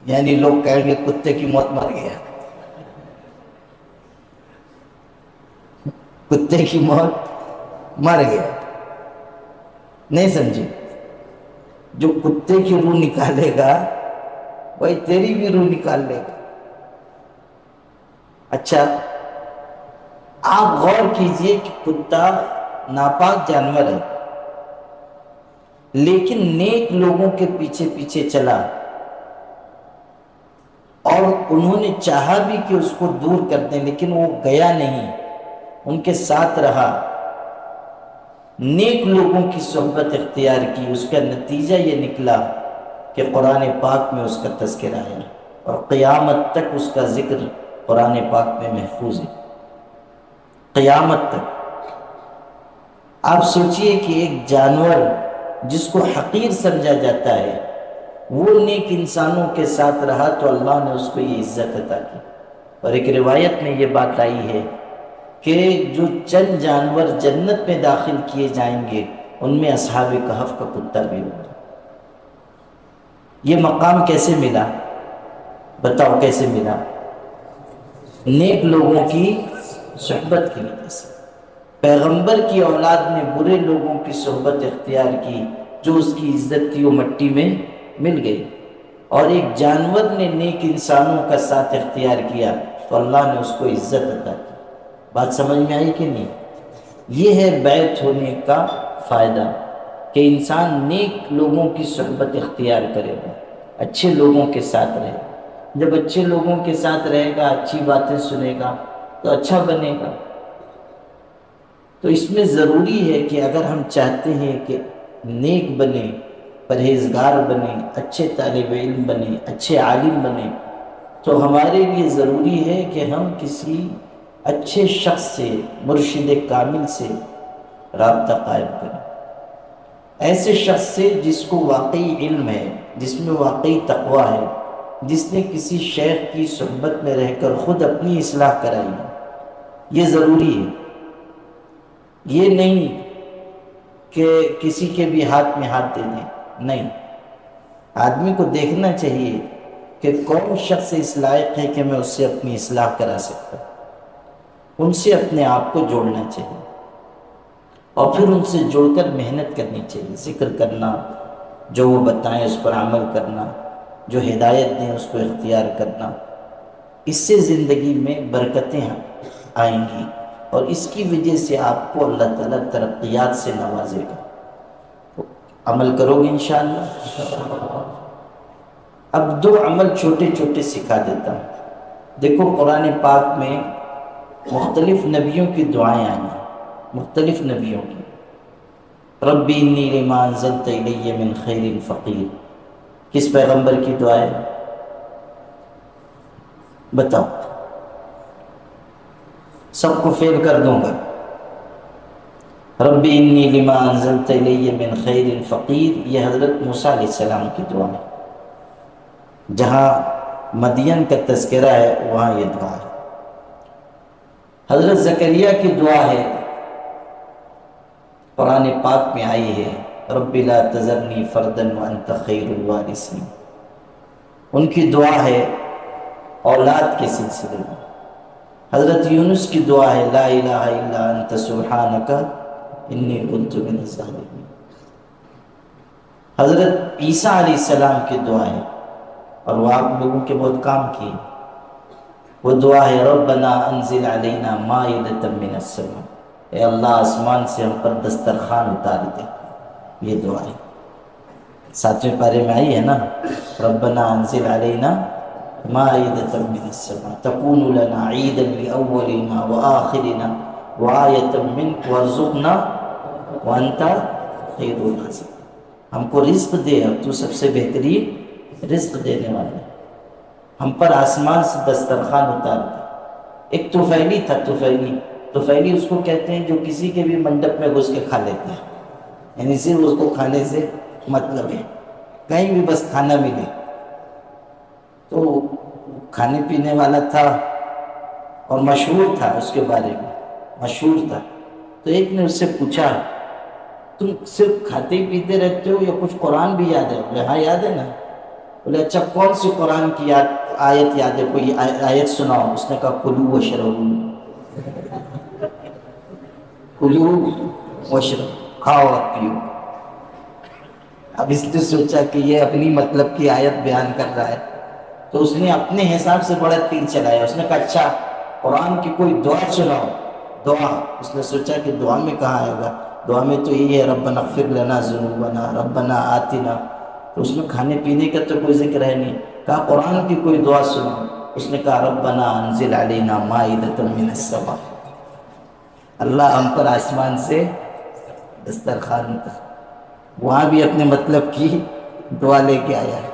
یعنی لوگ کہیں گے کتے کی موت مر گیا، کتے کی موت مر گیا، نہیں سمجھے؟ جو کتے کی روح نکالے گا وہی تیری بھی روح نکال لے گا۔ اچھا آپ غور کیجئے کہ کتا ناپاک جانور ہے، لیکن نیک لوگوں کے پیچھے پیچھے چلا، اور انہوں نے چاہا بھی کہ اس کو دور کر دیں، لیکن وہ گیا نہیں، ان کے ساتھ رہا، نیک لوگوں کی صحبت اختیار کی۔ اس کا نتیجہ یہ نکلا کہ قرآن پاک میں اس کا تذکرہ ہے، اور قیامت تک اس کا ذکر قرآن پاک میں محفوظ ہے، قیامت تک۔ آپ سوچئے کہ ایک جانور جس کو حقیر سمجھا جاتا ہے، وہ نیک انسانوں کے ساتھ رہا تو اللہ نے اس کو یہ عزت عطا کی۔ اور ایک روایت میں یہ بات آئی ہے کہ جو چند جانور جنت میں داخل کیے جائیں گے، ان میں اصحاب کہف کا کتا بھی ہوگا۔ یہ مقام کیسے ملا؟ بتاؤ کیسے ملا؟ نیک لوگوں کی صحبت کی وجہ سے۔ پیغمبر کی اولاد نے برے لوگوں کی صحبت اختیار کی، جو اس کی عزت تھی وہ مٹی میں مل گئی، اور ایک جانور نے نیک انسانوں کا ساتھ اختیار کیا تو اللہ نے اس کو عزت عطا کی۔ بات سمجھ میں آئی کہ نہیں؟ یہ ہے بیعت ہونے کا فائدہ، کہ انسان نیک لوگوں کی صحبت اختیار کرے گا، اچھے لوگوں کے ساتھ رہے گا۔ جب اچھے لوگوں کے ساتھ رہے گا، اچھی باتیں سنے گا تو اچھا بنے گا۔ تو اس میں ضروری ہے کہ اگر ہم چاہتے ہیں کہ نیک بنے، پرہیزگار بنے، اچھے طالب علم بنے، اچھے عالم بنے، تو ہمارے لیے ضروری ہے کہ ہم کسی اچھے شخص سے، مرشد کامل سے رابطہ قائم کریں، ایسے شخص سے جس کو واقعی علم ہے، جس میں واقعی تقویٰ ہے، جس نے کسی شیخ کی صحبت میں رہ کر خود اپنی اصلاح کرائی ہے۔ یہ ضروری ہے، یہ نہیں کہ کسی کے بھی ہاتھ میں ہاتھ دے دیں، نہیں۔ آدمی کو دیکھنا چاہیے کہ کون شخص اس لائق ہے کہ میں اس سے اپنی اصلاح کرا سکتا ہوں، ان سے اپنے آپ کو جوڑنا چاہیے، اور پھر ان سے جوڑ کر محنت کرنی چاہیے، ذکر کرنا، جو وہ بتائیں اس پر عمل کرنا، جو ہدایت دیں اس کو اختیار کرنا۔ اس سے زندگی میں برکتیں آئیں گی، اور اس کی وجہ سے آپ کو اللہ تعالیٰ ترقیات سے نوازے گا۔ عمل کرو گے انشاءاللہ۔ اب دو عمل چھوٹے چھوٹے سکھا دیتا ہوں۔ دیکھو قرآن پاک میں مختلف نبیوں کی دعائیں آئی ہیں، مختلف نبیوں کی۔ ربی انی لما انزلت الی من خیر فقیر، کس پیغمبر کی دعا ہے؟ بتاؤ، سب کو فیل کر دوں گا۔ ربی انی لما انزلت الی من خیر فقیر، یہ حضرت موسیٰ علیہ السلام کی دعا ہے۔ جہاں مدین کا تذکرہ ہے وہاں یہ دعا ہے۔ حضرت زکریا کی دعا ہے، قرآن پاک میں آئی ہے، رب لا تذرنی فردا وانت خیر الوارثین۔ ان کی دعا ہے اولاد کے سلسلے میں۔ حضرت یونس کی دعا ہے، لا الہ الا انت سبحانک انی کنت من الظالمین۔ حضرت عیسیٰ علیہ السلام کی دعا ہے، اور وہ آپ لوگوں کے بہت کام کی، وہ دعا ہے، ربنا انزل علینا مائدۃ من السماء، اے اللہ آسمان سے ہم پر دسترخوان اتار دے۔ یہ دعا ہے، 7ویں پارے میں آئی ہے نا، ربنا انزل علینا مائدۃ من السماء تکون لنا عیدا لاولنا وآخرنا وآیۃ منک وارزقنا وانت خیر الرازقین۔ ہم کو رزق دے، اب تو سب سے بہترین رزق دینے والا ہے، ہم پر آسمان سے دسترخوان اتار دے۔ ایک طفیلی تھا، طفیلی اس کو کہتے ہیں جو کسی کے بھی منڈپ میں گھس کے کھا لیتے ہیں، یعنی صرف اس کو کھانے سے مطلب ہے، کہیں بھی بس کھانا ملے۔ تو کھانے پینے والا تھا اور مشہور تھا، اس کے بارے میں مشہور تھا۔ تو ایک نے اس سے پوچھا، تم صرف کھاتے ہی پیتے رہتے ہو یا کچھ قرآن بھی یاد ہے؟ بولے ہاں یاد ہے نا۔ بولے اچھا کون سی قرآن کی آیت یاد ہے، کوئی آیت سناؤ۔ اس نے کہا کلوا واشربوا، کلوا واشربوا، کھاؤ اور پیو۔ اب اس نے سوچا کہ یہ اپنی مطلب کی آیت بیان کر رہا ہے، تو اس نے اپنے حساب سے بڑا تیر چلایا۔ اس نے کہا اچھا قرآن کی کوئی دعا سناؤ۔ دعا، اس نے سوچا کہ دعا میں کہاں آئے گا، دعا میں تو یہی ہے ربنا اغفر لنا ذنوبنا ربنا آتنا، تو اس میں کھانے پینے کا تو کوئی ذکر ہے نہیں۔ کہا قرآن کی کوئی دعا سنو، اس نے کہا ربنا انزل علینا مائدۃ من السماء، اللہ ہم پر آسمان سے دسترخوان اتار، وہاں بھی اپنے مطلب کی دعا لے کے آیا ہے۔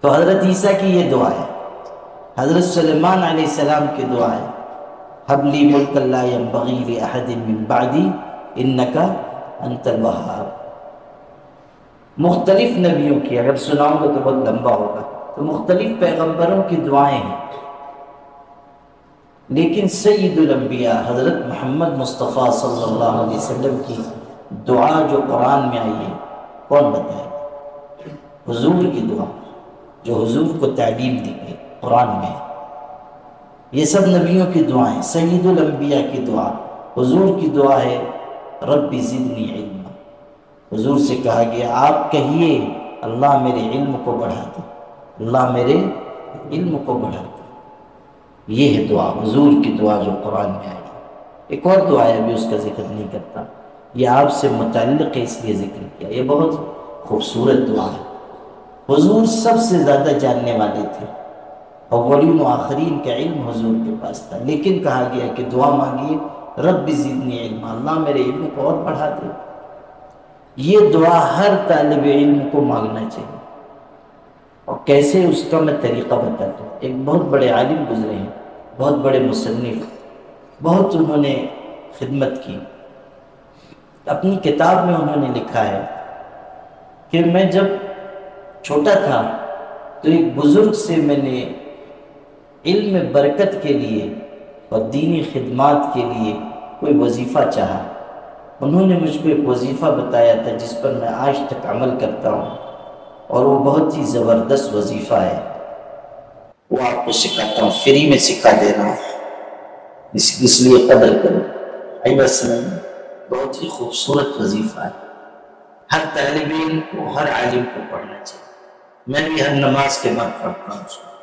تو حضرت عیسیٰ کی یہ دعا ہے، حضرت سلیمان علیہ السلام کی دعا ہے، حب لی ملک لا ینبغی لأحد من بعدی انک انت الوہاب۔ مختلف نبیوں کی، اگر سناؤں گا تو بہت لمبا ہوگا، تو مختلف پیغمبروں کی دعائیں ہیں، لیکن سید الانبیاء حضرت محمد مصطفیٰ صلی اللہ علیہ وسلم کی دعا جو قرآن میں آئی ہے، کون بتائے؟ حضور کی دعا جو حضور کو تعلیم دی گئی قرآن میں ہے۔ یہ سب نبیوں کی دعائیں، سید الانبیاء کی دعا، حضور کی دعا ہے رب زدنی علما۔ حضور سے کہا گیا آپ کہیے اللہ میرے علم کو بڑھا دے، اللہ میرے علم کو بڑھا دے۔ یہ ہے دعا، حضور کی دعا جو قرآن میں آئی۔ ایک اور دعا ہے، ابھی اس کا ذکر نہیں کرتا، یہ آپ سے متعلق ہے اس لیے ذکر کیا، یہ بہت خوبصورت دعا ہے۔ حضور سب سے زیادہ جاننے والے تھے، اولین و آخرین کا علم حضور کے پاس تھا، لیکن کہا گیا کہ دعا مانگیے رب زدنی علما، اللہ میرے علم کو اور بڑھا دے۔ یہ دعا ہر طالب علم کو مانگنا چاہیے، اور کیسے اس کا میں طریقہ بتاتا ہوں۔ ایک بہت بڑے عالم گزرے ہیں، بہت بڑے مصنف، بہت انہوں نے خدمت کی۔ اپنی کتاب میں انہوں نے لکھا ہے کہ میں جب چھوٹا تھا تو ایک بزرگ سے میں نے علم برکت کے لیے اور دینی خدمات کے لیے کوئی وظیفہ چاہا۔ انہوں نے مجھ کو ایک وظیفہ بتایا تھا جس پر میں آج تک عمل کرتا ہوں، اور وہ بہت ہی زبردست وظیفہ ہے، وہ آپ کو سکھاتا ہوں، فری میں سکھا دے رہا ہوں، اس لیے قدر کرو۔ بس بہت ہی خوبصورت وظیفہ ہے، ہر طالب علم کو، ہر عالم کو پڑھنا چاہیے۔ میں بھی ہر نماز کے بعد پڑھتا ہوں، اس کو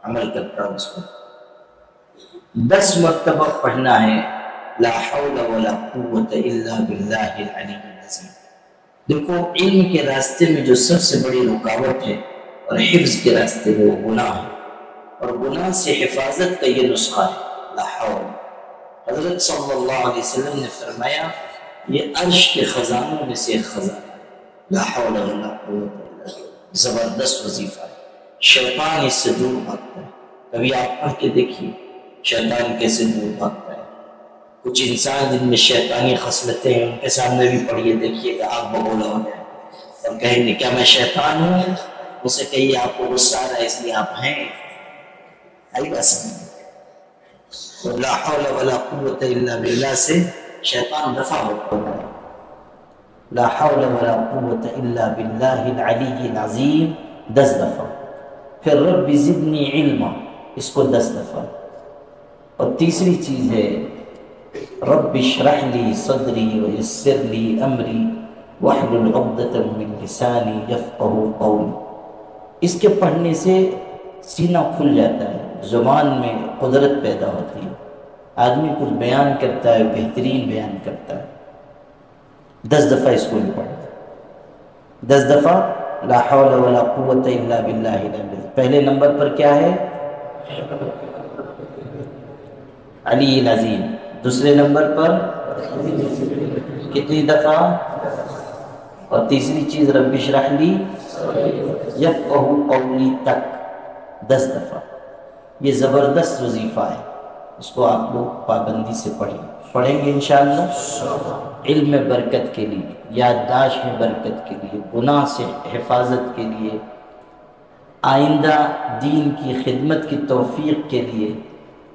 عمل کرتا ہوں، اس کو 10 مرتبہ پڑھنا ہے، لا حول ولا قوت الا باللہ العلی العظیم۔ دیکھو علم کے راستے میں جو سب سے بڑی رکاوٹ ہے اور حفظ کے راستے میں وہ گناہ ہے، اور گناہ سے حفاظت کا یہ نسخہ ہے لا حول۔ حضرت صلی اللہ علیہ وسلم نے فرمایا یہ عرش کے خزانوں میں سے ایک خزانہ ہے، لا حول ولا قوت الا باللہ۔ زبردست وظیفہ ہے، شیطان اس سے دور بھاگتا ہے۔ کبھی آپ پڑھ کے دیکھیے شیطان کیسے دور بھاگتا ہے۔ کچھ انسان جن میں شیطانی خصلتیں ہیں ان کے سامنے بھی پڑھیے، دیکھیے کہ آپ بگولا ہو جائیں اور کہیں گے کیا میں شیطان ہوں؟ اسے کہیے آپ کو غصہ آ رہا ہے اس لیے آپ ہیں، آئی بات سمجھ۔ لا حول ولا قوت الا باللہ سے شیطان دفع ہوتا ہے، لا حول ولا قوت الا باللہ العلی العظیم 10 دفعہ، پھر رب زدنی علما اس کو 10 دفعہ، اور تیسری چیز ہے رب اشرح لی صدری ویسر لی امری واحلل عقدۃ من لسانی یفقہوا قولی۔ اس کے پڑھنے سے سینہ کھل جاتا ہے، زبان میں قدرت پیدا ہوتی ہے، آدمی کچھ بیان کرتا ہے بہترین بیان کرتا ہے۔ 10 دفعہ اس کو بھی پڑھنا، 10 دفعہ لا حول ولا قوت الا باللہ العلی۔ پہلے نمبر پر کیا ہے؟ علی العظیم۔ دوسرے نمبر پر کتنی دفعہ؟ اور تیسری چیز رب اشرح لی یفقہوا قولی تک 10 دفعہ۔ یہ زبردست وظیفہ ہے، اس کو آپ لوگ پابندی سے پڑھیں گے انشاءاللہ، علم میں برکت کے لیے، یادداشت میں برکت کے لیے، گناہ سے حفاظت کے لیے، آئندہ دین کی خدمت کی توفیق کے لیے،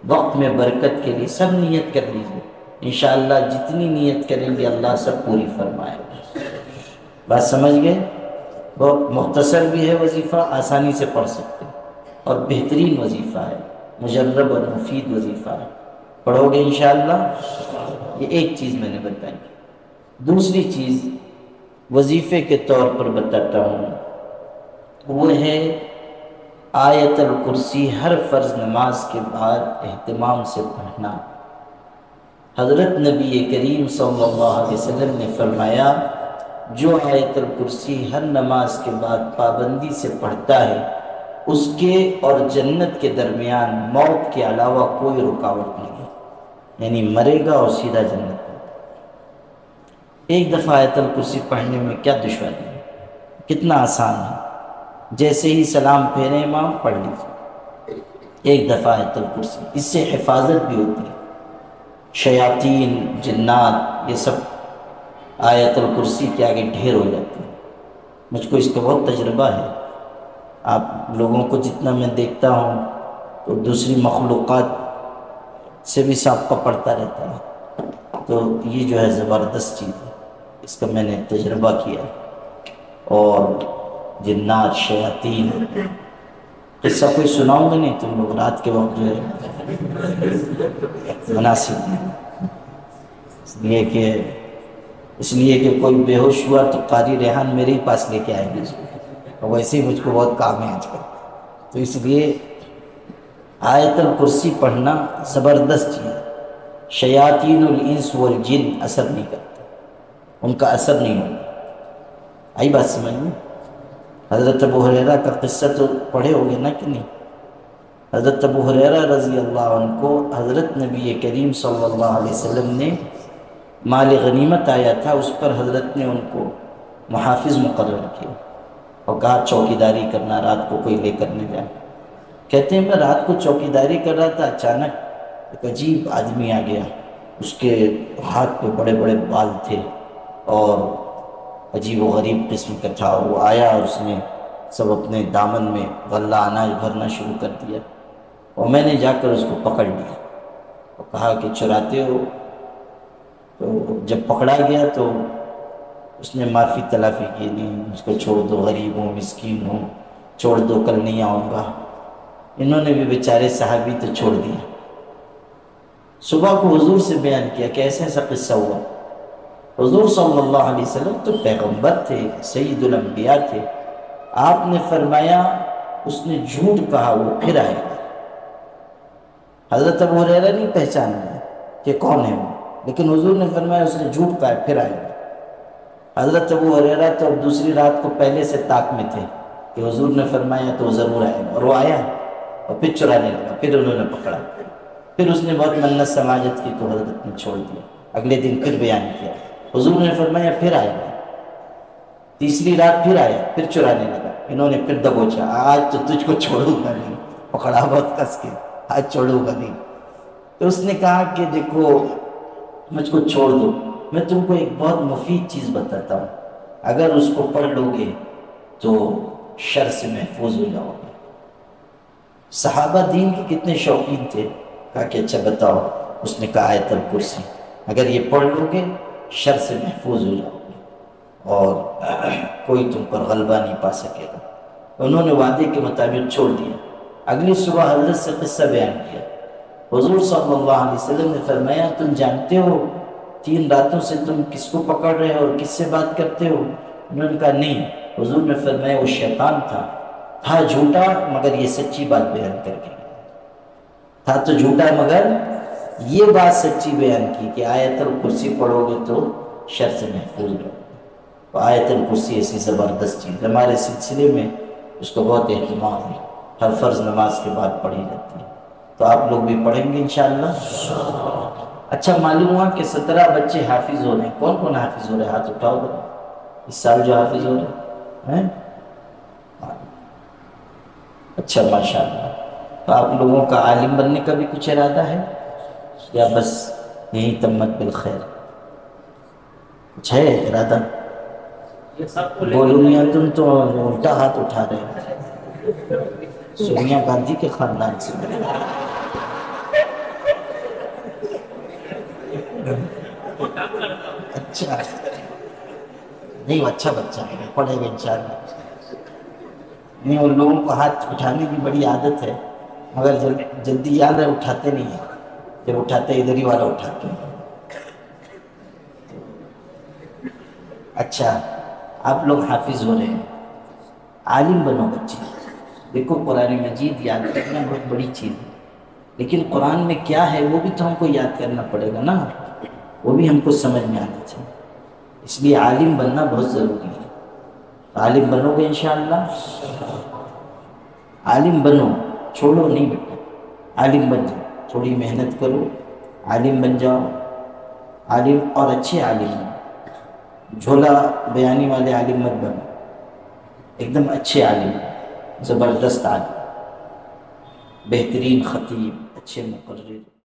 وقت میں برکت کے لیے، سب نیت کر لیجیے انشاءاللہ۔ جتنی نیت کریں گے اللہ سب پوری فرمائے گا۔ بات سمجھ گئے؟ بہت مختصر بھی ہے وظیفہ، آسانی سے پڑھ سکتے ہیں، اور بہترین وظیفہ ہے، مجرب اور مفید وظیفہ ہے، پڑھو گے انشاءاللہ۔ یہ ایک چیز میں نے بتائی۔ دوسری چیز وظیفے کے طور پر بتاتا ہوں، وہ ہے آیت الکرسی ہر فرض نماز کے بعد اہتمام سے پڑھنا۔ حضرت نبی کریم صلی اللہ علیہ وسلم نے فرمایا جو آیت الکرسی ہر نماز کے بعد پابندی سے پڑھتا ہے اس کے اور جنت کے درمیان موت کے علاوہ کوئی رکاوٹ نہیں ہے، یعنی مرے گا اور سیدھا جنت میں۔ ایک دفعہ آیت الکرسی پڑھنے میں کیا دشواری ہے، کتنا آسان ہے، جیسے ہی سلام پھیرے امام پڑھ لیجیے ایک دفعہ آیت الکرسی، اس سے حفاظت بھی ہوتی ہے، شیاطین جنات یہ سب آیت الکرسی کے آگے ڈھیر ہو جاتے ہیں۔ مجھ کو اس کا بہت تجربہ ہے، آپ لوگوں کو جتنا میں دیکھتا ہوں تو دوسری مخلوقات سے بھی سانپ پڑتا رہتا ہے، تو یہ جو ہے زبردست چیز ہے، اس کا میں نے تجربہ کیا۔ اور جنات شیاطین قصہ کوئی سناؤں گا نہیں، تم لوگ رات کے وقت جو ہے مناسب نہیں، اس لیے کہ کوئی بے ہوش ہوا تو قاری ریحان میرے ہی پاس لے کے آئیں گے، اور ویسے ہی مجھ کو بہت کام ہے آج کل، تو اس لیے آیت الکرسی پڑھنا زبردست چیز ہے۔ شیاطین الانس والجن اثر نہیں کرتا، ان کا اثر نہیں ہوتا۔ آئی بات سمجھ میں؟ حضرت ابو ہریرہ کا قصہ تو پڑھے ہوگے نا کہ نہیں؟ حضرت ابو ہریرہ رضی اللہ عنہ کو حضرت نبی کریم صلی اللہ علیہ وسلم نے مال غنیمت آیا تھا، اس پر حضرت نے ان کو محافظ مقرر کیا اور کہا چوکیداری کرنا، رات کو کوئی لے کر نہیں جائے۔ کہتے ہیں میں رات کو چوکیداری کر رہا تھا، اچانک ایک عجیب آدمی آ گیا، اس کے ہاتھ پہ بڑے بڑے بال تھے اور عجیب و غریب قسم کا تھا، وہ آیا اور اس نے سب اپنے دامن میں غلہ اناج بھرنا شروع کر دیا، اور میں نے جا کر اس کو پکڑ لیا اور کہا کہ چراتے ہو؟ تو جب پکڑا گیا تو اس نے معافی تلافی کی، نہیں مجھ کو چھوڑ دو، غریب ہوں مسکین ہوں، چھوڑ دو کل نہیں آؤں گا۔ انہوں نے بھی بیچارے صحابی تو چھوڑ دیا۔ صبح کو حضور سے بیان کیا کہ ایسا ایسا قصہ ہوا۔ حضور صلی اللہ علیہ وسلم تو پیغمبر تھے، سید الانبیاء تھے، آپ نے فرمایا اس نے جھوٹ کہا وہ پھر آئے گا۔ حضرت ابو ہریرہ نہیں پہچان گئے کہ کون ہے وہ، لیکن حضور نے فرمایا اس نے جھوٹ کہا پھر آئے گا۔ حضرت ابو ہریرہ تو اب دوسری رات کو پہلے سے طاق میں تھے کہ حضور نے فرمایا تو ضرور آئے گا، اور وہ آیا اور پھر چرانے لگا، پھر انہوں نے پکڑا، پھر اس نے بہت منت سماجت کی تو حضرت نے چھوڑ دیا۔ اگلے دن پھر بیان کیا، حضور نے فرمایا پھر آئے گا۔ تیسری رات پھر آیا، پھر چرانے لگا، انہوں نے پھر دبوچا، آج تو تجھ کو چھوڑوں گا نہیں، پکڑا بہت کس کے، آج چھوڑوں گا نہیں۔ تو اس نے کہا کہ دیکھو مجھ کو چھوڑ دو، میں تم کو ایک بہت مفید چیز بتاتا ہوں، اگر اس کو پڑھ لو گے تو شر سے محفوظ ہو جاؤ گے۔ صحابہ دین کے کتنے شوقین تھے، کہا کہ اچھا بتاؤ، اس نے کہا آیت الکرسی، اگر یہ پڑھ لو گے شر سے محفوظ ہو جاؤ گے اور کوئی تم پر غلبہ نہیں پا سکے گا۔ انہوں نے وعدے کے مطابق چھوڑ دیا۔ اگلی صبح حضرت سے قصہ بیان کیا، حضور صلی اللہ علیہ وسلم نے فرمایا تم جانتے ہو 3 راتوں سے تم کس کو پکڑ رہے ہو اور کس سے بات کرتے ہو؟ انہوں نے کہا نہیں۔ حضور نے فرمایا وہ شیطان تھا جھوٹا مگر یہ سچی بات بیان کر کے تھا تو جھوٹا مگر یہ بات سچی بیان کی کہ آیت الکرسی پڑھو گے تو شر سے محفوظ رہو گے۔ تو آیت الکرسی ایسی زبردست چیز، ہمارے سلسلے میں اس کو بہت اہتمام ہے، ہر فرض نماز کے بعد پڑھی جاتی ہے، تو آپ لوگ بھی پڑھیں گے انشاءاللہ۔ اچھا معلوم ہوا کہ 17 بچے حافظ ہو رہے ہیں، کون کون حافظ ہو رہے ہیں؟ ہاتھ اٹھاؤ ذرا، اس سال جو حافظ ہو رہے ہیں۔ اچھا ماشاءاللہ، تو آپ لوگوں کا عالم بننے کا بھی کچھ ارادہ ہے یا بس یہی تمت بالخیر؟ کچھ ہے ارادہ؟ بولو میاں تم تو الٹا ہاتھ اٹھا رہے ہو، سونیا گاندھی کے خاندان سے۔ اچھا نہیں، اچھا بچہ ہے، پڑھے گا انشاءاللہ۔ نہیں، ان لوگوں کو ہاتھ اٹھانے کی بڑی عادت ہے مگر جلدی یاد ہے اٹھاتے نہیں ہیں، جب اٹھاتے ادھر ہی والا اٹھاتے ہیں۔ اچھا آپ لوگ حافظ ہو رہے ہیں، عالم بنو بچے۔ دیکھو قرآن مجید یاد کرنا بہت بڑی چیز ہے، لیکن قرآن میں کیا ہے وہ بھی تو ہم کو یاد کرنا پڑے گا نا، وہ بھی ہم کو سمجھ میں آنا چاہیے۔ اس لیے عالم بننا بہت ضروری ہے. عالم بنو گے انشاءاللہ؟ عالم بنو، چھوڑو نہیں بیٹا، عالم بن جاؤ. تھوڑی محنت کرو، عالم بن جاؤ. عالم اور اچھے عالم بنو، جھولا بیانی والے عالم مت بنو. ایک دم اچھے عالم، زبردست عالم، بہترین خطیب، اچھے مقرر.